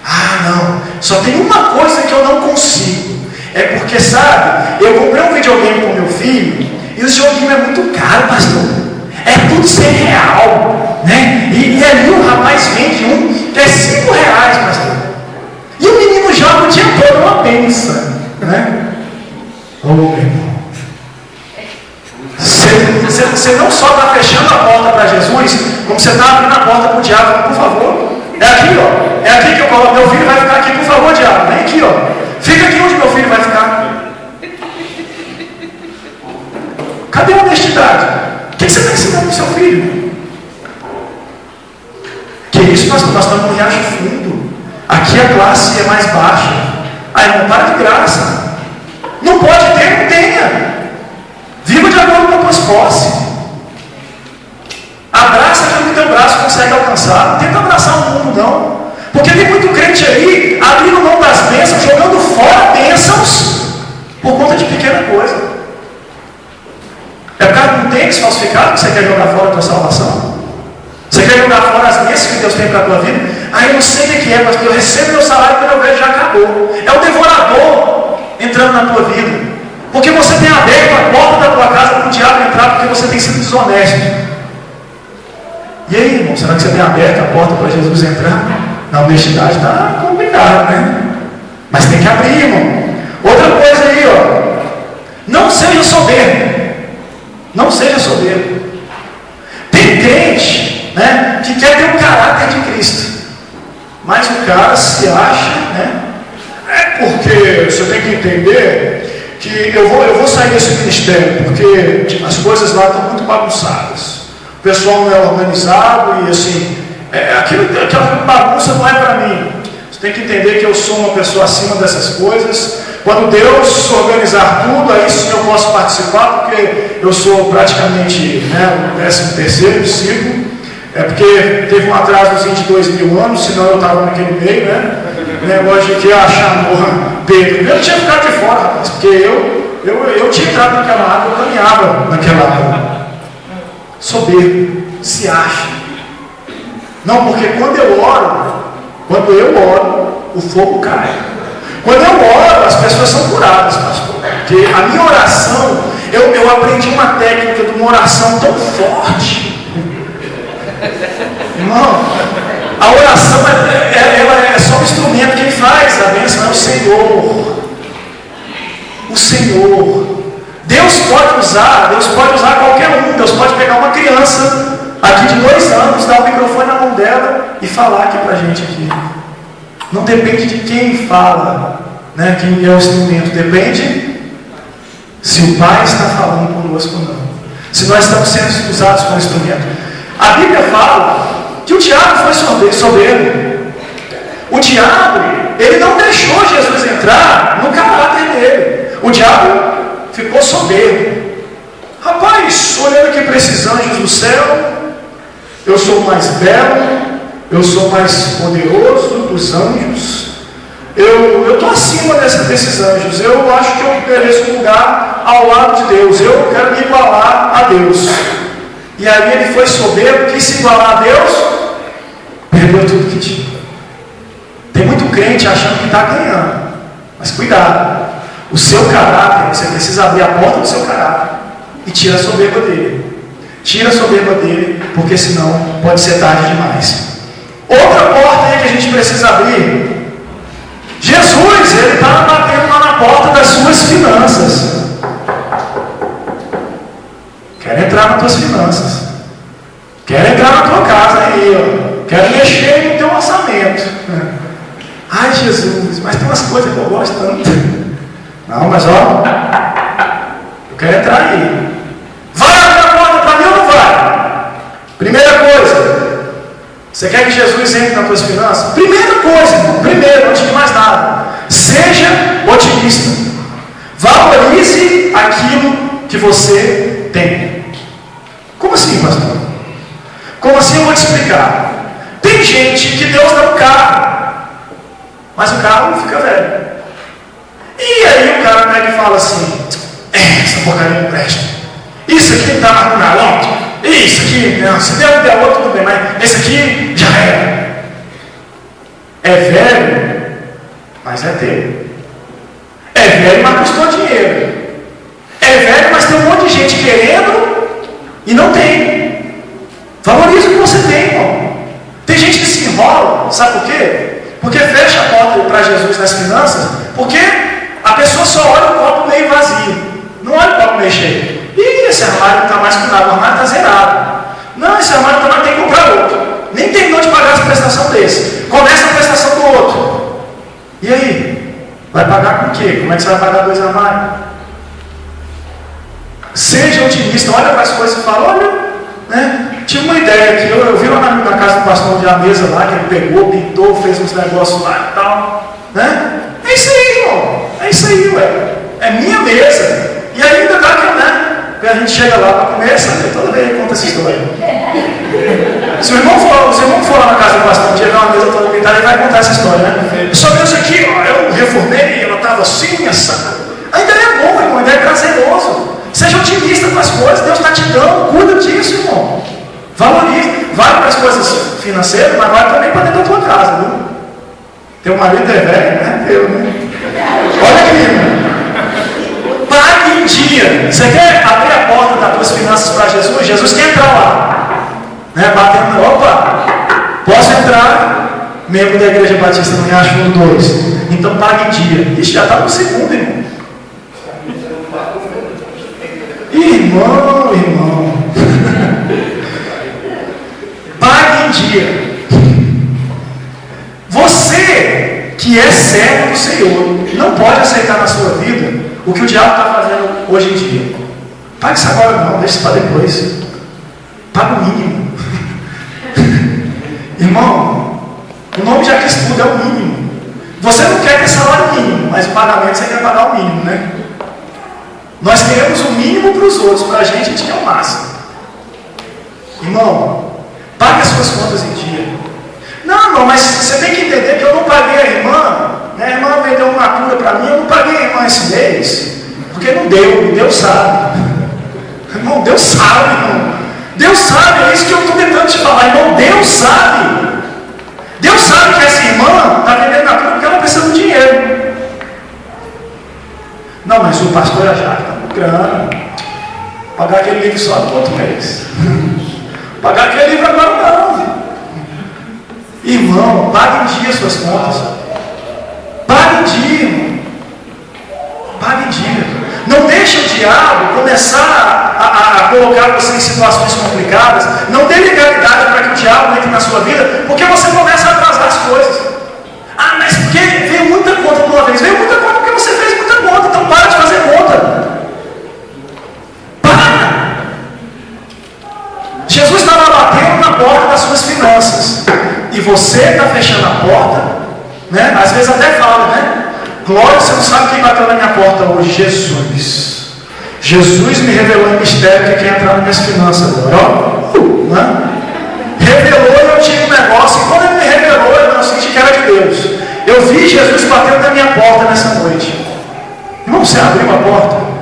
Ah, não. Só tem uma coisa que eu não consigo. É porque, sabe, eu comprei um videogame com meu filho e o videogame é muito caro, pastor. É tudo R$100, né? E ali o rapaz vende um que é R$5, pastor. E o menino joga o dia todo uma benção, né? Ô, meu irmão. Você não só está fechando a porta para Jesus, como você está abrindo a porta para o diabo. Por favor. É aqui, ó. É aqui que eu coloco. Meu filho vai ficar aqui, por favor, diabo. Vem aqui, ó. Fica aqui onde meu filho vai ficar. Cadê a honestidade? O que você está ensinando para o seu filho? Que isso, nós estamos no Riacho Fundo. Aqui a classe é mais baixa. Aí não para de graça. Não pode ter, não tenha. Viva de acordo com as tuas posses. Abraça aquilo que o teu braço consegue alcançar. Não tenta abraçar o mundo, não. Porque tem muito crente aí abrindo mão das bênçãos, jogando fora bênçãos por conta de pequena coisa. É por causa de um tênis falsificado que você quer jogar fora a tua salvação? Você quer jogar fora as bênçãos que Deus tem para a tua vida? Ah, eu não sei o que é, mas eu recebo meu salário quando eu vejo já acabou. É o devorador entrando na tua vida. Porque você tem aberto a porta da tua casa para o diabo entrar porque você tem sido desonesto. E aí, irmão, será que você tem aberto a porta para Jesus entrar? Na honestidade está complicado, né? Mas tem que abrir, irmão. Outra coisa aí, ó. Não seja soberbo. Não seja soberbo. Tem crente, né, que quer ter o caráter de Cristo. Mas o cara se acha, né? É porque você tem que entender que eu vou sair desse ministério porque as coisas lá estão muito bagunçadas. O pessoal não é organizado e assim, aquela bagunça não é para mim. Você tem que entender que eu sou uma pessoa acima dessas coisas. Quando Deus organizar tudo, aí sim eu posso participar, porque eu sou praticamente, né, o 13º discípulo. É porque teve um atrasozinho de 2000 anos, senão eu estava naquele meio, né? O negócio de que chamou Pedro. Eu tinha ficado de fora, rapaz, porque eu tinha entrado naquela água, eu caminhava naquela água. Soberbo, se acha. Não, porque quando eu oro, o fogo cai. Quando eu oro, as pessoas são curadas, pastor. Porque a minha oração, eu aprendi uma técnica de uma oração tão forte. Irmão, a oração ela é só um instrumento. Quem faz a bênção é o Senhor. O Senhor. Deus pode usar qualquer um. Deus pode pegar uma criança aqui de 2 anos, dar o microfone na mão dela e falar aqui pra gente aqui. Não depende de quem fala, né, quem é o instrumento. Depende se o Pai está falando conosco ou não. Se nós estamos sendo usados como instrumento. A Bíblia fala que o diabo foi soberbo. O diabo, ele não deixou Jesus entrar no caráter dele. O diabo ficou soberbo. Rapaz, olhando aqui para esses anjos do céu, eu sou mais belo, eu sou mais poderoso dos anjos, eu estou acima desses anjos, eu acho que eu mereço um lugar ao lado de Deus, eu quero me igualar a Deus. E aí ele foi soberbo, quis se igualar a Deus, perdeu tudo que tinha. Tem muito crente achando que está ganhando, mas cuidado, o seu caráter, você precisa abrir a porta do seu caráter e tira a soberba dele. Tira a soberba dele, porque senão pode ser tarde demais. Outra porta aí que a gente precisa abrir. Jesus, ele está batendo lá na porta das suas finanças. Quer entrar nas tuas finanças. Quer entrar na tua casa aí, ó. Quer mexer no teu orçamento. Ai, Jesus, mas tem umas coisas que eu gosto tanto. Não, mas ó, eu quero entrar aí. Vai abrir a porta para mim ou não vai? Primeira coisa, você quer que Jesus entre nas tuas finanças? Primeira coisa, irmão, primeiro, antes de mais nada, seja otimista. Valorize aquilo que você tem. Como assim, pastor? Como assim? Eu vou te explicar. Tem gente que Deus dá um carro, mas o carro fica velho. E aí o cara pega e fala assim: essa porcaria não presta. Isso aqui está mais na lota. Isso aqui, não, se der outro, tudo bem, mas esse aqui já era. É velho, mas é teu. É velho, mas custou dinheiro. É velho, mas tem um monte de gente querendo e não tem. Valoriza o que você tem, irmão. Tem gente que se enrola, sabe por quê? Porque fecha a porta para Jesus nas finanças, porque a pessoa só olha o copo meio vazio, não olha o copo meio cheio. Ih, esse armário não está mais com nada, o armário está zerado. Não, esse armário também tem que comprar outro. Nem terminou de pagar essa prestação desse. Começa a prestação do outro. E aí? Vai pagar com o quê? Como é que você vai pagar 2 armários? Seja otimista, olha para as coisas e fala, olha, né? Tive uma ideia aqui, eu vi lá na casa do pastor de a mesa lá, que ele pegou, pintou, fez uns negócios lá e tal. Né? É isso aí, irmão. É isso aí, ué. É minha mesa. E ainda dá que, né? A gente chega lá para comer, sabe? Toda vez ele conta essa história. Se o irmão for lá na casa do pastor, tiver uma mesa toda pintada, ele vai contar essa história, né? Só Deus aqui, ó, eu reformei, ela estava assim, essa. Ainda é bom, irmão, ainda é prazeroso. Seja otimista com as coisas, Deus está te dando, cuida disso, irmão. Valorize. Vale para as coisas financeiras, mas vale também para dentro da tua casa, viu? Teu marido é velho, né? Teu, né? Olha aqui, irmão. Pague em dia. Você quer abrir a porta das tuas finanças para Jesus? Jesus quer entrar lá. Né? Batendo, opa, posso entrar? Membro da Igreja Batista no Riachuelo 2. Então pague em dia. Ixi, já está no segundo, irmão. Irmão. Pague em dia. Você que é servo do Senhor não pode aceitar na sua vida o que o diabo está fazendo hoje em dia. Pague isso agora não, deixa isso para depois. Paga o mínimo. Irmão, o nome já diz tudo, é o mínimo. Você não quer ter salário mínimo, mas o pagamento você quer pagar o mínimo, né? Nós queremos o mínimo para os outros, para a gente quer o máximo. Irmão, pague as suas contas em dia. Não, irmão, mas você tem que entender que eu não paguei a irmã. Né? A irmã vendeu uma cura para mim, eu não paguei a irmã esse mês. Porque não deu, Deus sabe. Irmão, Deus sabe, irmão. Deus sabe, é isso que eu estou tentando te falar, irmão. Deus sabe. Deus sabe que essa irmã está vendendo na cura porque ela precisa do dinheiro. Não, mas o pastor já está com grana. Pagar aquele livro só no outro mês. Pagar aquele livro agora não. Irmão, pague em dia suas contas. Pague em dia, irmão. Pague em dia. Não deixe o diabo começar a colocar você em situações complicadas. Não dê legalidade para que o diabo entre na sua vida, porque você começa a atrasar as coisas. Ah, mas porque veio muita conta de uma vez. Veio muita conta porque você fez muita conta. Então para de fazer conta. Para. Jesus estava batendo na porta das suas finanças. está fechando a porta, né? Às vezes até fala, né? Glória, você não sabe quem bateu na minha porta hoje. Jesus. Jesus me revelou em mistério que quer entrar nas minhas finanças agora. Ó, né? Revelou e eu tinha um negócio. E quando ele me revelou, eu senti que era de Deus. Eu vi Jesus batendo na minha porta nessa noite. Irmão, você abriu a porta?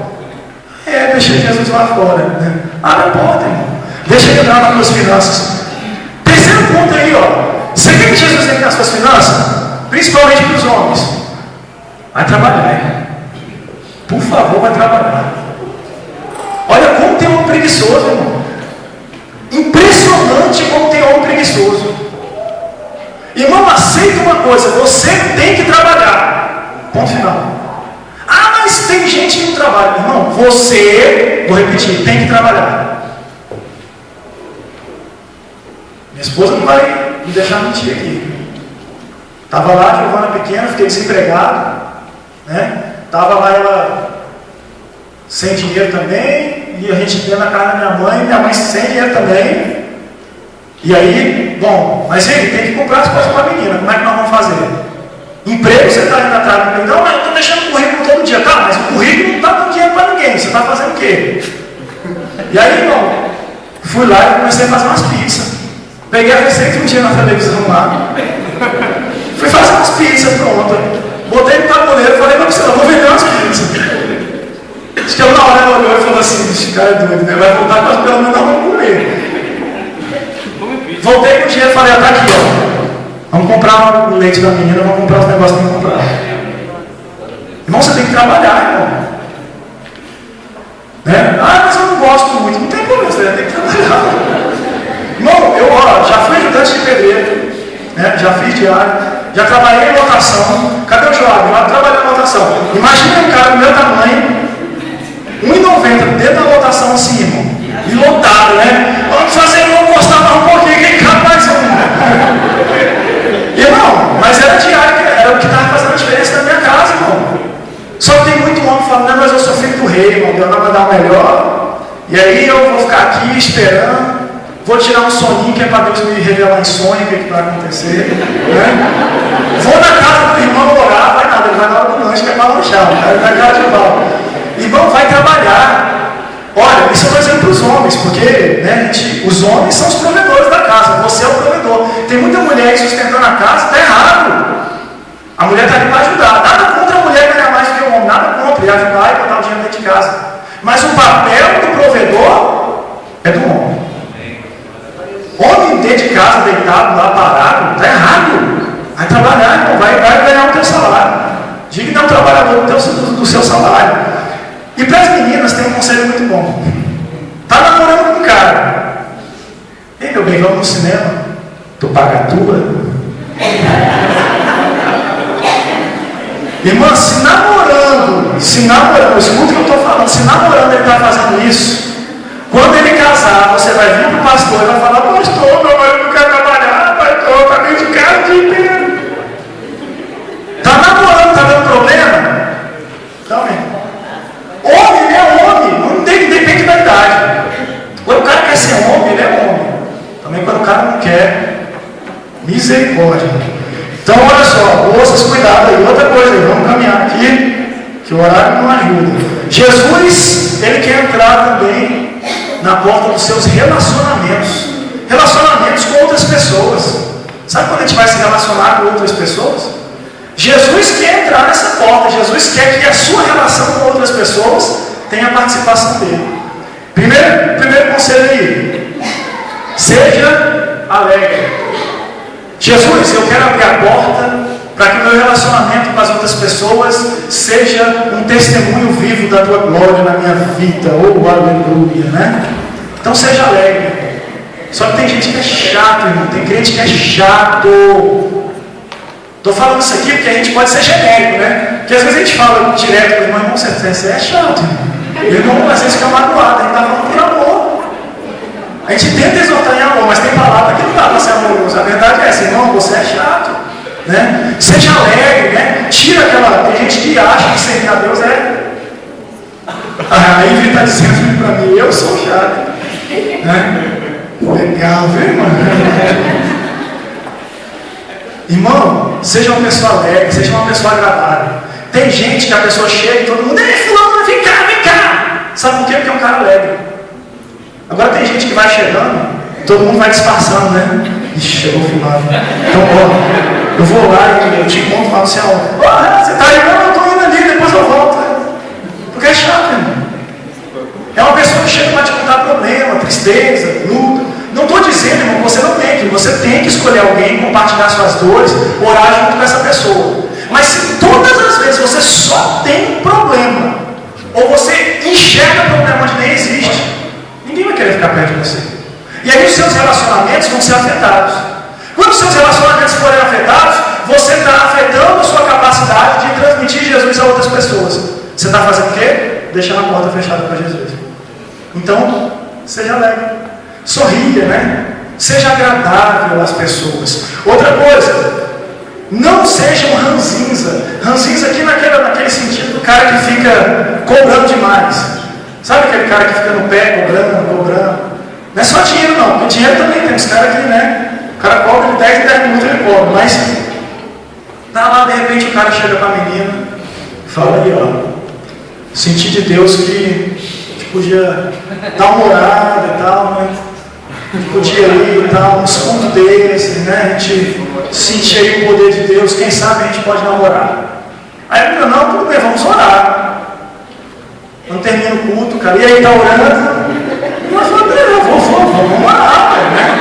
Deixa Jesus lá fora. Né? Abre a porta, irmão. Deixa ele entrar nas suas finanças. Terceiro ponto aí, ó. Você quer que Jesus entre nas suas finanças? Principalmente para os homens. Vai trabalhar, irmão. Por favor, vai trabalhar. Olha como tem homem preguiçoso, irmão. Impressionante como tem homem preguiçoso. Irmão, aceita uma coisa. Você tem que trabalhar. Ponto final. Ah, mas tem gente que não trabalha. Irmão, você, vou repetir, tem que trabalhar. Minha esposa não vai me deixar mentir aqui. Estava lá, Giovana pequena, fiquei desempregado. Né? Estava lá ela sem dinheiro também. E a gente dentro da casa da minha mãe sem dinheiro também. E aí, bom, mas ele tem que comprar as coisas para a menina. Como é que nós vamos fazer? Emprego, você está indo atrás do emprego. Não, mas eu estou deixando o currículo todo dia. Tá, mas o currículo não está dando dinheiro para ninguém. Você está fazendo o quê? E aí, irmão, fui lá e comecei a fazer umas pizzas. Peguei a receita um dia na televisão lá. Fui fazer umas pizzas prontas. Botei no tabuleiro e falei para você, eu vou vender umas pizzas. Acho que ela na hora ela olhou e falou assim, esse cara é doido, né? Vai voltar, mas pelo menos nós vamos comer. Voltei com o dinheiro e falei, tá aqui, ó. Vamos comprar o leite da menina, vamos comprar os negócios que tem que comprar. Irmão, você tem que trabalhar, irmão. Né? Ah, mas eu não gosto muito. Não tem problema, você tem que trabalhar. Irmão, eu já fui ajudante de pedreiro, né? Já fiz diário, já trabalhei em lotação. Cadê o Joab? Lá trabalhei em lotação. Imagina um cara do meu tamanho, 1,90 dentro da lotação assim, irmão. E lotado, né? Vamos fazer, vamos postar mais um pouquinho, quem capaz, irmão, mas era diário, era o que estava fazendo a diferença na minha casa, irmão. Só que tem muito homem falando, não, mas eu sou filho do rei, irmão, Deus vai dar o melhor. E aí eu vou ficar aqui esperando, vou tirar um soninho que é para Deus me revelar em sonho o que vai acontecer. Né? Vou na casa do irmão orar, vai nada, ele vai na hora do lanche que é para lanchar, vai na casa de pau. Irmão, vai trabalhar. Olha, isso eu estou dizendo para os homens, porque né, os homens são os provedores da casa, você é o provedor. Tem muita mulher sustentando a casa, está errado. A mulher está ali para ajudar. Nada contra a mulher ganhar mais do que o homem, nada contra, e ajudar e botar o dinheiro dentro de casa. Mas o papel do provedor é do homem. Homem dentro de casa, deitado lá, parado, está errado. Vai trabalhar, irmão, vai ganhar o teu salário. Diga que é um trabalhador do seu salário. E para as meninas tem um conselho muito bom. Está namorando com um cara. Ei, meu bem, vamos no cinema. Tu paga a tua? Irmã, se namorando, escuta o que eu estou falando, se namorando ele está fazendo isso, quando ele casar, você vai vir para o pastor e vai falar, pastor, meu marido não quer trabalhar, pastor, está dentro de casa o dia inteiro. Está namorando, está dando problema? Então, irmão. Homem, ele é homem, não depende da idade. Quando o cara quer ser homem, ele é homem. Também quando o cara não quer, misericórdia. Então, olha só, moças, cuidado aí. Outra coisa aí, vamos caminhar aqui, que o horário não ajuda. Jesus, ele quer entrar também na porta dos seus relacionamentos. Relacionamentos com outras pessoas. Sabe quando a gente vai se relacionar com outras pessoas? Jesus quer entrar nessa porta. Jesus quer que a sua relação com outras pessoas tenha a participação dele. Primeiro conselho aí. Seja alegre. Jesus, eu quero abrir a porta para que o meu relacionamento com as outras pessoas seja um testemunho vivo da tua glória na minha vida. Oh, aleluia, né? Então seja alegre. Só que tem gente que é chato, irmão. Tem crente que é chato. Estou falando isso aqui porque a gente pode ser genérico, né? Porque às vezes a gente fala direto com o irmão, você é chato, irmão. Irmão, às vezes fica magoado, a gente está falando por amor. A gente tenta exortar em amor, mas tem palavra que não dá para ser amoroso. A verdade é essa, irmão, você é chato. Né? Seja alegre, né? Tira aquela. Tem gente que acha que servir a Deus é. Aí ele está dizendo para mim, eu sou chato. Né? Legal, viu, irmão? Irmão, seja uma pessoa alegre, seja uma pessoa agradável. Tem gente que a pessoa chega e todo mundo, ei, fulano, vem cá. Sabe por quê? Porque é um cara alegre. Agora tem gente que vai chegando, todo mundo vai disfarçando, né? Ixi, chegou o fulano. Então, ó, eu vou lá e eu te encontro lá no céu. Você tá aí? Não, eu tô indo ali, depois eu volto. Porque é chato, irmão. É uma pessoa que chega para te contar problema, tristeza, luta. Não estou dizendo, irmão, você tem que escolher alguém, compartilhar suas dores, orar junto com essa pessoa. Mas se todas as vezes você só tem problema, ou você enxerga problema onde nem existe, ninguém vai querer ficar perto de você. E aí os seus relacionamentos vão ser afetados. Quando os seus relacionamentos forem afetados, você está afetando a sua capacidade de transmitir Jesus a outras pessoas. Você está fazendo o quê? Deixando a porta fechada para Jesus. Então, seja alegre, sorria, né? Seja agradável às pessoas. Outra coisa, não seja um ranzinza. Ranzinza aqui naquele sentido do cara que fica cobrando demais. Sabe aquele cara que fica no pé, cobrando? Não é só dinheiro não, porque dinheiro também tem uns caras que, né? O cara cobra de 10 em 10 minutos, ele cobra. Mas, tá lá, de repente o cara chega pra menina e fala aí, ó, senti de Deus que podia dar uma orada e tal, né? Podia ir e tal, uns pontos desses, né? A gente sentir aí o poder de Deus, quem sabe a gente pode namorar. Aí a menina, não, tudo bem, vamos orar. Não termina o culto, cara, e aí tá orando. Mas vamos orar, né?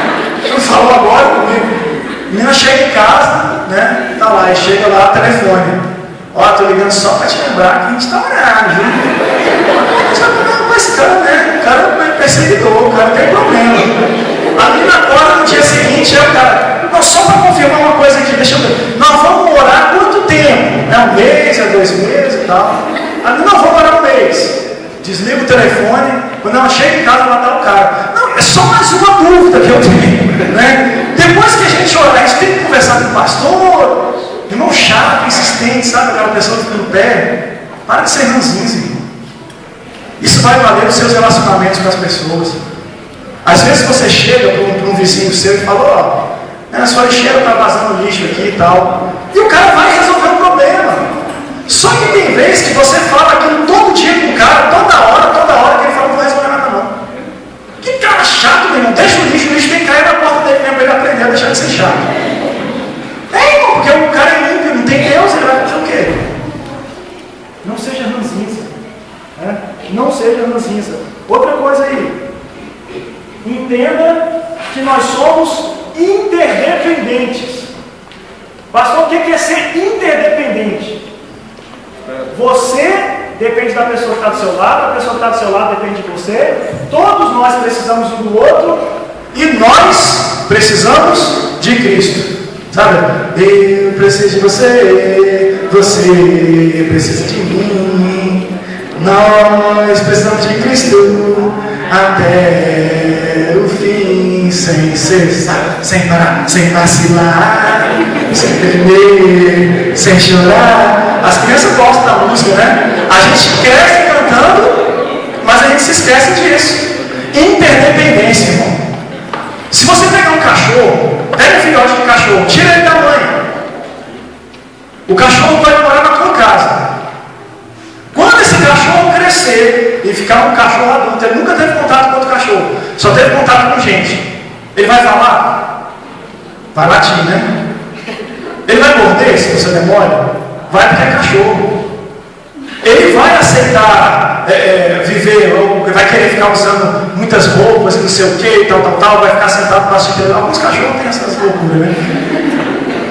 Eu falo agora comigo. A menina chega em casa, né? Tá lá, e chega lá, telefone. Ó, tô ligando só para te lembrar que a gente está orando, viu? Mas esse cara, né? O cara é perseguidor, o cara tem problema. A menina acorda no dia seguinte, o cara, não, só para confirmar uma coisa aqui, deixa eu ver. Nós vamos orar quanto tempo? É um mês, é 2 meses e tal. A menina, não, vamos orar um mês. Desliga o telefone, quando ela chega em casa, ela dá o cara. Não, é só mais uma dúvida que eu tenho, né? Depois que a gente orar, a gente tem que conversar com o pastor. Irmão chato, insistente, sabe? Aquela pessoa que fica no pé. Para de ser ranzinho, irmão. Isso vai valer nos seus relacionamentos com as pessoas. Às vezes você chega para um vizinho seu e fala, ó, a sua lixeira está vazando lixo aqui e tal. E o cara vai resolver o problema. Só que tem vezes que você fala aquilo todo dia com o cara, toda hora que ele fala, não vai resolver nada não. Que cara chato, meu irmão. Deixa o lixo tem que cair na porta dele mesmo para ele aprender a deixar de ser chato. Irmão, porque o cara é ímpio, não tem Deus, ele vai fazer o quê? Não seja ranzinza. Né? Não seja ranzinza. Outra coisa aí. Entenda que nós somos interdependentes. Pastor, o que é ser interdependente? Você depende da pessoa que está do seu lado, a pessoa que está do seu lado depende de você. Todos nós precisamos um do outro e nós precisamos de Cristo. Sabe? Eu preciso de você, você precisa de mim. Nós precisamos de Cristo até o fim, sem cessar, sem parar, sem vacilar, sem temer, sem chorar. As crianças gostam da música, né? A gente cresce cantando, mas a gente se esquece disso. Interdependência, irmão. Se você pegar um cachorro, pega um filhote de cachorro, tira ele da mãe. O cachorro vai morar na tua casa. Quando esse cachorro crescer e ficar um cachorro adulto, ele nunca teve contato com outro cachorro, só teve contato com gente. Ele vai falar? Vai latir, né? Ele vai morder se você demora? Vai porque é cachorro. Ele vai aceitar viver, ou vai querer ficar usando muitas roupas, não sei o que, tal, vai ficar sentado para assistir. Alguns cachorros têm essas loucuras, né?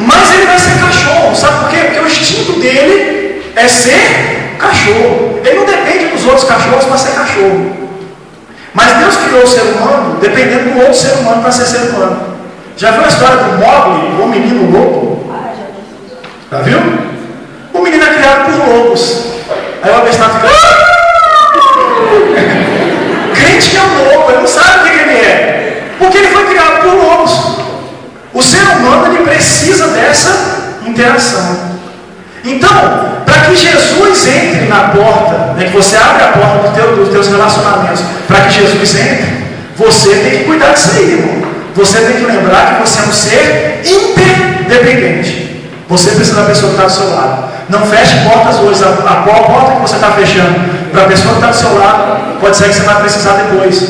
Mas ele vai ser cachorro, sabe por quê? Porque o instinto dele é ser cachorro. Ele não depende dos outros cachorros para ser cachorro. Mas Deus criou o ser humano dependendo do outro ser humano para ser ser humano. Já viu a história do Mowgli, o menino lobo? Já viu? O menino é criado por lobos. Aí o abestado fica... Crente é um lobo, ele não sabe o que ele é. Porque ele foi criado por lobos. O ser humano, ele precisa dessa interação. Então, para que Jesus entre na porta, né, que você abre a porta dos teus relacionamentos, para que Jesus entre, você tem que cuidar disso aí, irmão. Você tem que lembrar que você é um ser interdependente. dependente. Você precisa da pessoa que está do seu lado. Não feche portas hoje. A porta que você está fechando para a pessoa que está do seu lado, pode ser que você vai precisar depois.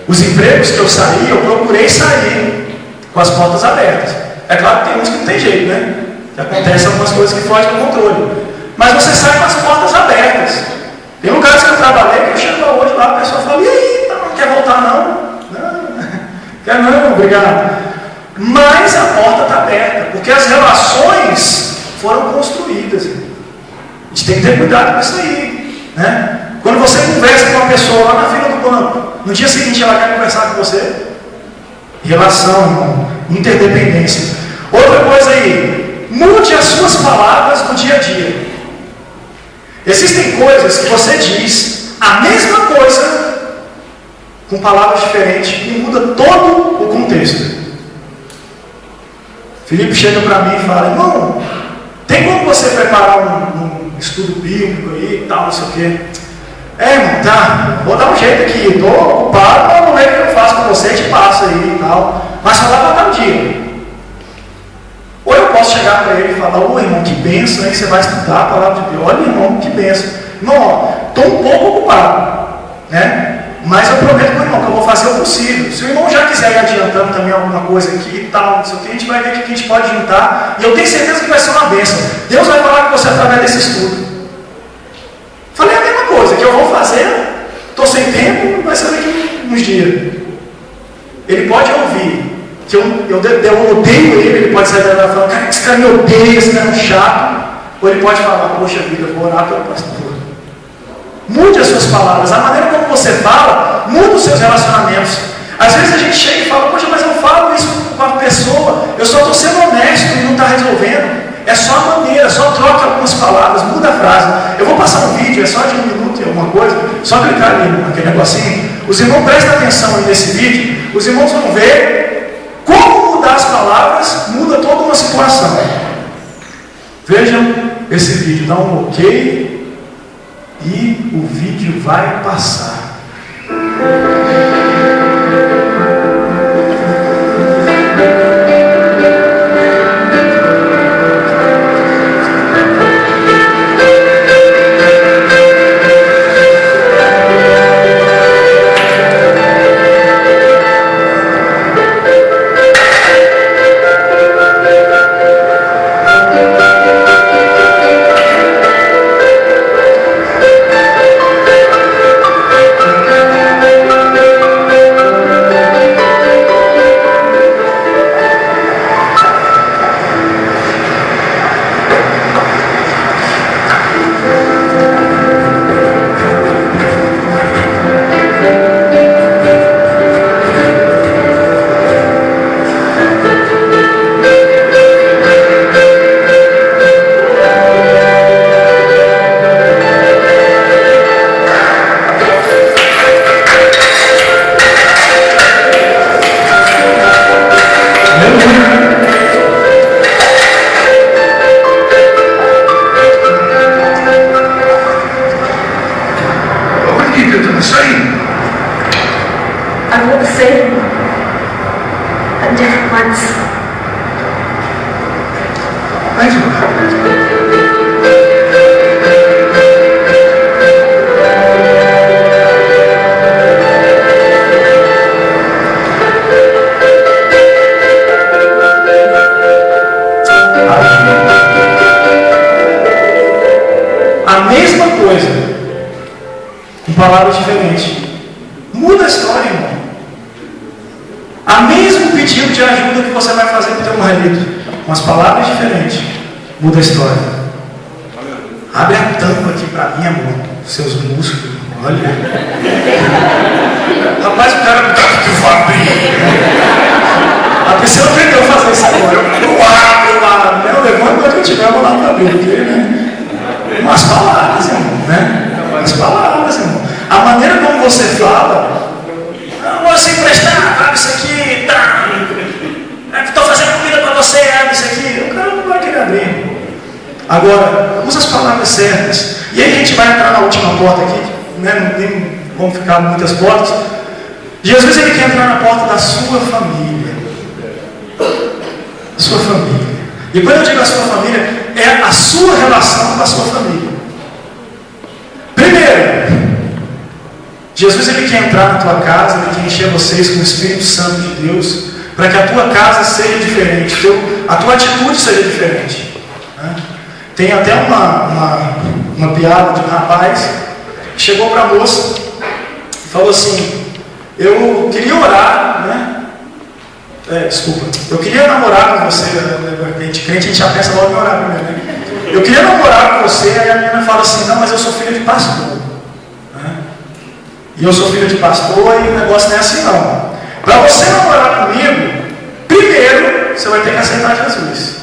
Os empregos que eu saí, eu procurei sair com as portas abertas. É claro que tem uns que não tem jeito, né? Que acontecem algumas coisas que fogem do controle. Mas você sai com as portas abertas. Tem lugares que eu trabalhei que eu chego hoje lá, a pessoa fala, e aí, não quer voltar não? Não, quer não, obrigado. Mas a porta está aberta, porque as relações foram construídas. A gente tem que ter cuidado com isso aí, né? Quando você conversa com uma pessoa lá na fila do banco, no dia seguinte ela quer conversar com você. Relação, irmão, interdependência. Outra coisa aí, mude as suas palavras no dia a dia. Existem coisas que você diz a mesma coisa com palavras diferentes e muda todo o contexto. Felipe chega para mim e fala, irmão, tem como você preparar um estudo bíblico aí e tal, não sei o quê? Irmão, tá, vou dar um jeito aqui, estou ocupado, vamos ver o que eu faço com você, te passo aí e tal. Mas só dá para dar um dia. Ou eu posso chegar para ele e falar, ô irmão, que bênção, aí você vai estudar a palavra de Deus. Olha, irmão, que bênção. Irmão, estou um pouco ocupado, né? Mas eu prometo para o irmão que eu vou fazer o possível. Se o irmão já quiser ir adiantando também alguma coisa aqui e tal, não sei o que, a gente vai ver o que a gente pode juntar. E eu tenho certeza que vai ser uma bênção. Deus vai falar com você através desse estudo. Falei a mesma coisa, que eu vou fazer, estou sem tempo, vai saber que uns dias. Ele pode ouvir que eu odeio ele pode sair da falando, cara, esse cara me odeia, esse cara é um chato. Ou ele pode falar, poxa vida, eu vou orar pelo pastor. Mude as suas palavras, a maneira como você fala, muda os seus relacionamentos. Às vezes a gente chega e fala, poxa, mas eu falo isso com a pessoa, eu só estou sendo honesto e não está resolvendo. É só a maneira, só troca algumas palavras, muda a frase. Eu vou passar um vídeo, é só de 1 minuto e alguma coisa, só clicar ali naquele negocinho. Os irmãos prestem atenção aí nesse vídeo, os irmãos vão ver como mudar as palavras, muda toda uma situação. Vejam esse vídeo, dá um ok e o vídeo vai passar. Palavras diferentes. Muda a história, irmão. A mesmo pedido de ajuda que você vai fazer para o teu marido, com as palavras diferentes, muda a história. Abre a tampa aqui para mim, amor. Seus músculos. Olha. Rapaz, o cara que eu vou abrir. A pessoa aprendeu a fazer isso agora. Eu abro. Não, levanta quando eu tiver, eu vou lá para abrir. Porque, né? Umas palavras, irmão, né? As palavras, irmão. A maneira como você fala, não vou se emprestar, abre isso aqui, tá? Estou fazendo comida para você, abre isso aqui. O cara não vai querer abrir. Agora, usa as palavras certas. E aí a gente vai entrar na última porta aqui, né? Nem vão ficar muitas portas. Jesus, ele quer entrar na porta da sua família. Sua família. E quando eu digo a sua família, é a sua relação com a sua família. Primeiro, Jesus ele quer entrar na tua casa, ele quer encher vocês com o Espírito Santo de Deus, para que a tua casa seja diferente, a tua atitude seja diferente. Né? Tem até uma piada de um rapaz que chegou para a moça e falou assim: eu queria orar, né? Eu queria namorar com você. A gente já pensa logo em orar primeiro, né? Eu queria namorar com você. Aí a menina fala assim: não, mas eu sou filha de pastor, né? E eu sou filha de pastor e o negócio não é assim não. Para você namorar comigo, primeiro você vai ter que aceitar Jesus.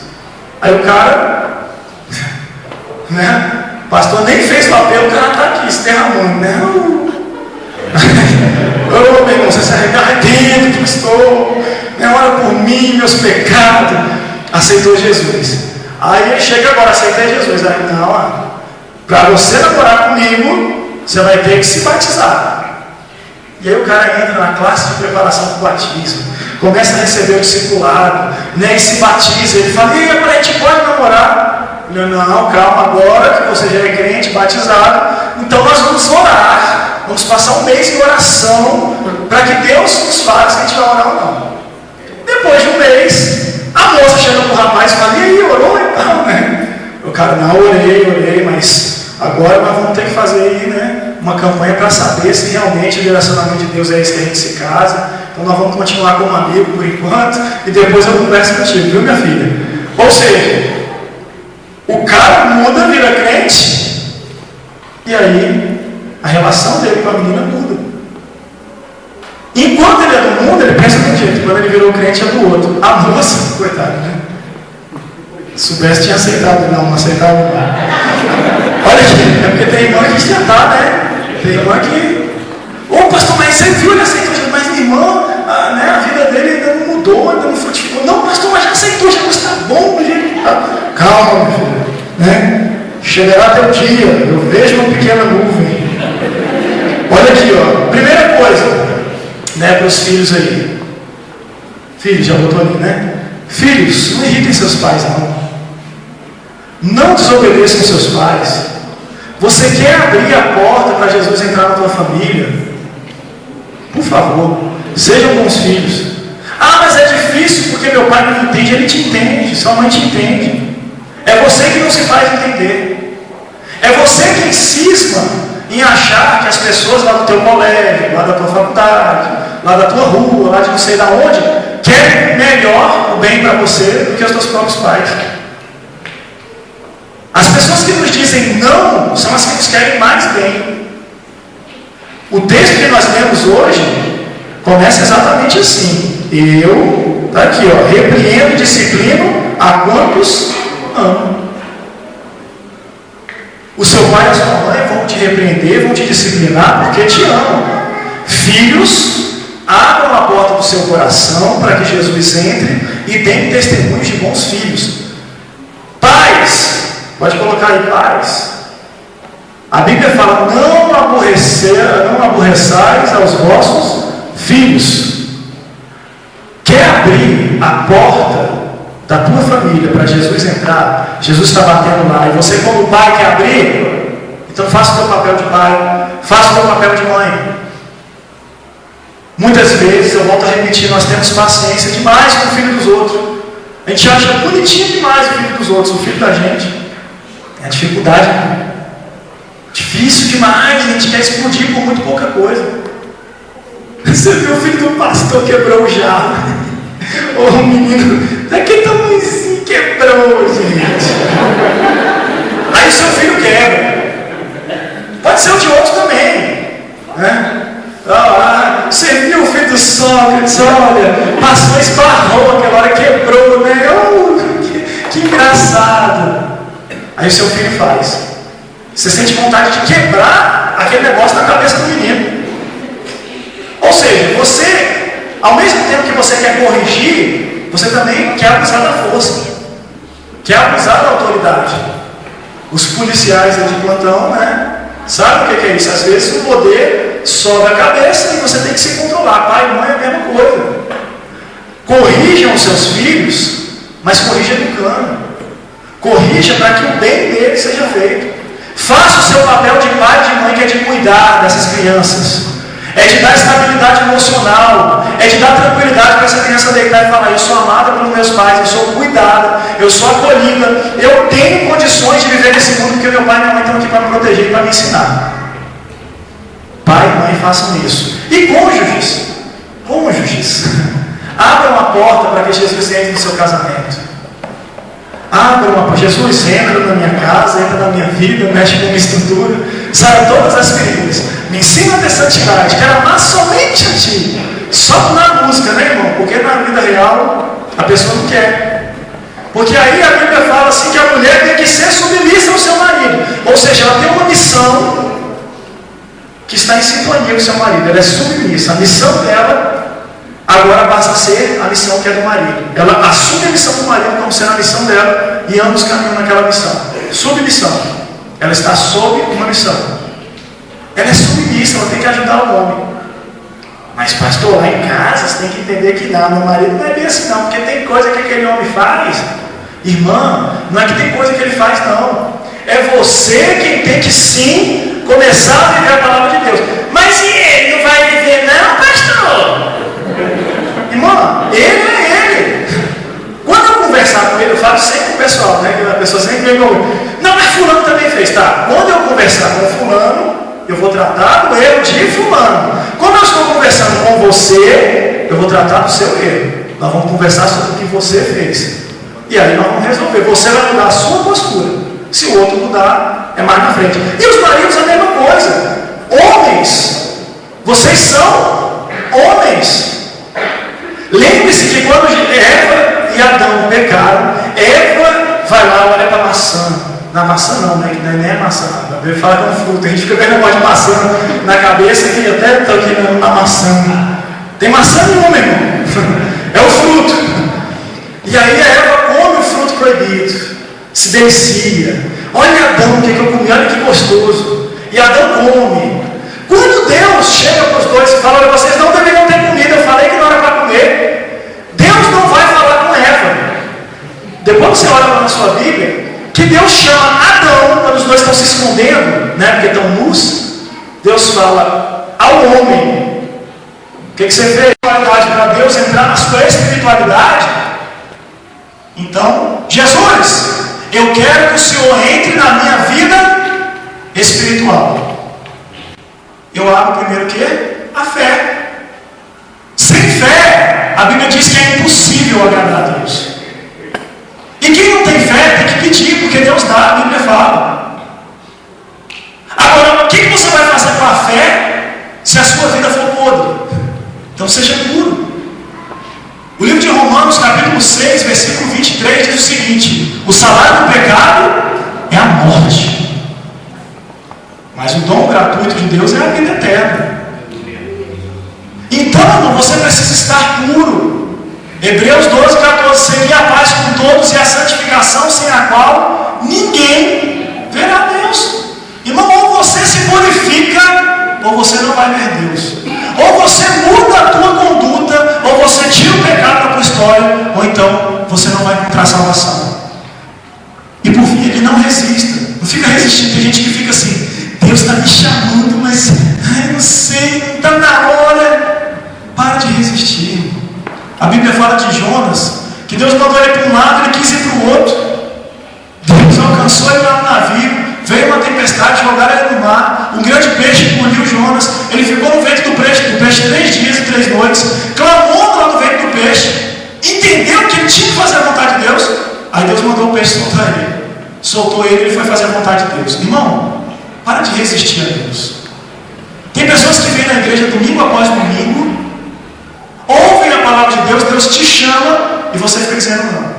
Aí o cara, né? O pastor nem fez papel, o cara está aqui se derramando, né? Ô meu irmão, você se arrepende, pastor, né? Ora por mim, meus pecados. Aceitou Jesus. Aí ele chega agora, aceitei Jesus. Aí não, para você namorar comigo, você vai ter que se batizar. E aí o cara entra na classe de preparação para o batismo, começa a receber o discipulado, né? E se batiza. Ele fala: e agora a gente pode namorar? Não, calma, agora que você já é crente, batizado, então nós vamos orar. Vamos passar um mês em oração para que Deus nos fale se a gente vai orar ou não. Depois de um mês, a moça chega para o rapaz e fala: e aí, orou e tal, né? O cara: não, orei, mas agora nós vamos ter que fazer aí, né, uma campanha para saber se realmente o direcionamento de Deus é esse que a gente se casa. Então nós vamos continuar como amigo por enquanto e depois eu converso contigo, viu, minha filha? Ou seja, o cara muda, vira crente, e aí a relação dele com a menina muda. Enquanto ele é do mundo, ele pensa de um jeito, quando ele virou crente é do outro. A moça, coitada, né? Se soubesse, tinha aceitado, não aceitava. Olha aqui, é porque tem irmã que quis tentar, né? Tem irmã que... Ô pastor, mas você viu, ele aceitou, mas minha irmã, né, a vida dele ainda não mudou, ainda não frutificou. Não, pastor, mas já aceitou, já está bom, gente. Calma, meu filho, né? Chegará teu dia, eu vejo uma pequena nuvem. Olha aqui, ó. Primeira coisa, né, para os filhos aí. Filhos, já botou ali, né? Filhos, não irritem seus pais, não. Não desobedeçam seus pais. Você quer abrir a porta para Jesus entrar na tua família? Por favor, sejam bons filhos. Ah, mas é difícil porque meu pai não entende. Ele te entende, sua mãe te entende. É você que não se faz entender. É você quem cisma em achar que as pessoas lá do teu colégio, lá da tua faculdade, lá da tua rua, lá de não sei da onde, querem melhor o bem para você do que os teus próprios pais. As pessoas que nos dizem não são as que nos querem mais bem. O texto que nós lemos hoje começa exatamente assim: eu, está aqui, ó, repreendo e disciplino a quantos amo. O seu pai e a sua mãe vão te repreender, vão te disciplinar porque te amam. Filhos, abram a porta do seu coração para que Jesus entre e deem testemunhos de bons filhos. Pais, pode colocar aí, pais. A Bíblia fala: não aborreçais aos vossos filhos. Quer abrir a porta da tua família para Jesus entrar? Jesus está batendo lá, e você como pai quer abrir? Então faça o teu papel de pai, faça o teu papel de mãe. Muitas vezes, eu volto a repetir, nós temos paciência demais com o filho dos outros. A gente acha bonitinho demais o filho dos outros. O filho da gente é dificuldade, difícil demais, a gente quer explodir por muito pouca coisa. Você viu o filho do pastor quebrou o jarro? Ou o menino daquele tamanhozinho quebrou, gente. Aí o seu filho quebra. Pode ser o de outro também, né? Você viu o filho do Sócrates? Olha, passou, esbarrou aquela hora, quebrou, né? Que engraçado. Aí o seu filho faz. Você sente vontade de quebrar aquele negócio na cabeça do menino. Ou seja, você, ao mesmo tempo que você quer corrigir, você também quer abusar da força, quer abusar da autoridade. Os policiais de plantão, né? Sabe o que é isso? Às vezes o poder sobe a cabeça e você tem que se controlar. Pai e mãe é a mesma coisa. Corrijam os seus filhos, mas corrija educando. Corrija para que o bem dele seja feito. Faça o seu papel de pai e de mãe, que é de cuidar dessas crianças. É de dar estabilidade emocional. É de dar tranquilidade para essa criança deitar e falar: eu sou amada pelos meus pais, eu sou cuidada, eu sou acolhida, eu tenho condições de viver nesse mundo porque meu pai e minha mãe estão aqui para me proteger e para me ensinar. Pai e mãe, façam isso. E cônjuges, abram a porta para que Jesus entre no seu casamento. Jesus entra na minha casa, entra na minha vida, mexe com a minha estrutura, sai todas as feridas, me ensina a ter santidade, quero amar somente a Ti. Só na música, né, irmão? Porque na vida real a pessoa não quer. Porque aí a Bíblia fala assim que a mulher tem que ser submissa ao seu marido. Ou seja, ela tem uma missão que está em sintonia com o seu marido. Ela é submissa. A missão dela agora passa a ser a missão que é do marido. Ela assume a missão do marido como sendo a missão dela e ambos caminham naquela missão. Submissão. Ela está sob uma missão. Ela é submissa, ela tem que ajudar o homem. Mas pastor, lá em casa você tem que entender que não, meu marido não é bem assim não, porque tem coisa que aquele homem faz, irmã, não é que tem coisa que ele faz não. É você quem tem que sim começar a viver a palavra de Deus. Mas e ele não vai viver não, pastor? Irmã, ele é ele. Quando eu conversar com ele, eu falo sempre com o pessoal, né? Que a pessoa sempre vem comigo. Não, mas fulano também fez, tá? Quando eu conversar com fulano, eu vou tratar do erro de fulano. Quando eu estou conversando com você, eu vou tratar do seu erro. Nós vamos conversar sobre o que você fez. E aí nós vamos resolver. Você vai mudar a sua postura. Se o outro mudar, é mais na frente. E os maridos a mesma coisa. Homens, vocês são homens. Lembre-se que quando Eva e Adão pecaram, Eva vai lá, olha para a maçã. Na maçã não, né? Que nem é maçã. Ele fala que é um fruto. A gente fica vendo um negócio de maçã na cabeça que até estou aqui na maçã. Tem maçã nenhuma, irmão. É o fruto. E aí a Eva come o fruto proibido. Se delicia. Olha Adão, o que eu comi, olha que gostoso. E Adão come. Quando Deus chega para os dois e fala: olha, vocês não deveriam ter comida, eu falei que não era para comer. Deus não vai falar com Eva. Depois você olha lá na sua Bíblia, que Deus chama Adão, quando os dois estão se escondendo, né, porque estão nus. Deus fala ao homem: o que você fez? Para Deus entrar na sua espiritualidade. Então, Jesus, eu quero que o Senhor entre na minha vida espiritual. Eu abro primeiro o quê? A fé. Sem fé, a Bíblia diz que é impossível agradar a Deus. E quem não tem fé tem que pedir, porque Deus dá, a Bíblia fala. Agora, o que você vai fazer com a fé se a sua vida for podre? Então seja puro. O livro de Romanos, capítulo 6, versículo 23, diz o seguinte: o salário do pecado é a morte. Mas o dom gratuito de Deus é a vida eterna. Então, você precisa estar puro. Hebreus 12, 14, seguir a paz com todos e a santificação, sem a qual ninguém verá Deus. Irmão, ou você se purifica, ou você não vai ver Deus. Ou você muda a tua conduta, ou você tira o pecado da tua história, ou então você não vai encontrar salvação. E por fim, ele não resista. Não fica resistindo. Tem gente que fica assim: Deus está me chamando, mas não sei, não está na hora. Para de resistir. A Bíblia fala de Jonas, que Deus mandou ele para um lado, ele quis ir para o outro. Deus alcançou ele lá no navio, veio uma tempestade, jogaram ele no mar, um grande peixe engoliu Jonas, ele ficou no ventre do peixe 3 dias e 3 noites, clamou lá no ventre do peixe, entendeu que ele tinha que fazer a vontade de Deus. Aí Deus mandou o peixe soltar ele. Soltou ele e ele foi fazer a vontade de Deus. Irmão, para de resistir a Deus. Tem pessoas que vêm na igreja domingo após domingo, ouvem a palavra de Deus, Deus te chama e você fica dizendo não.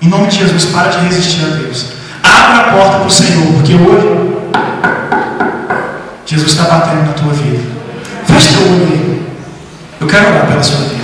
Em nome de Jesus, para de resistir a Deus. Abra a porta para o Senhor, porque hoje Jesus está batendo na tua vida. Feche teu olho aí. Eu quero orar pela sua vida.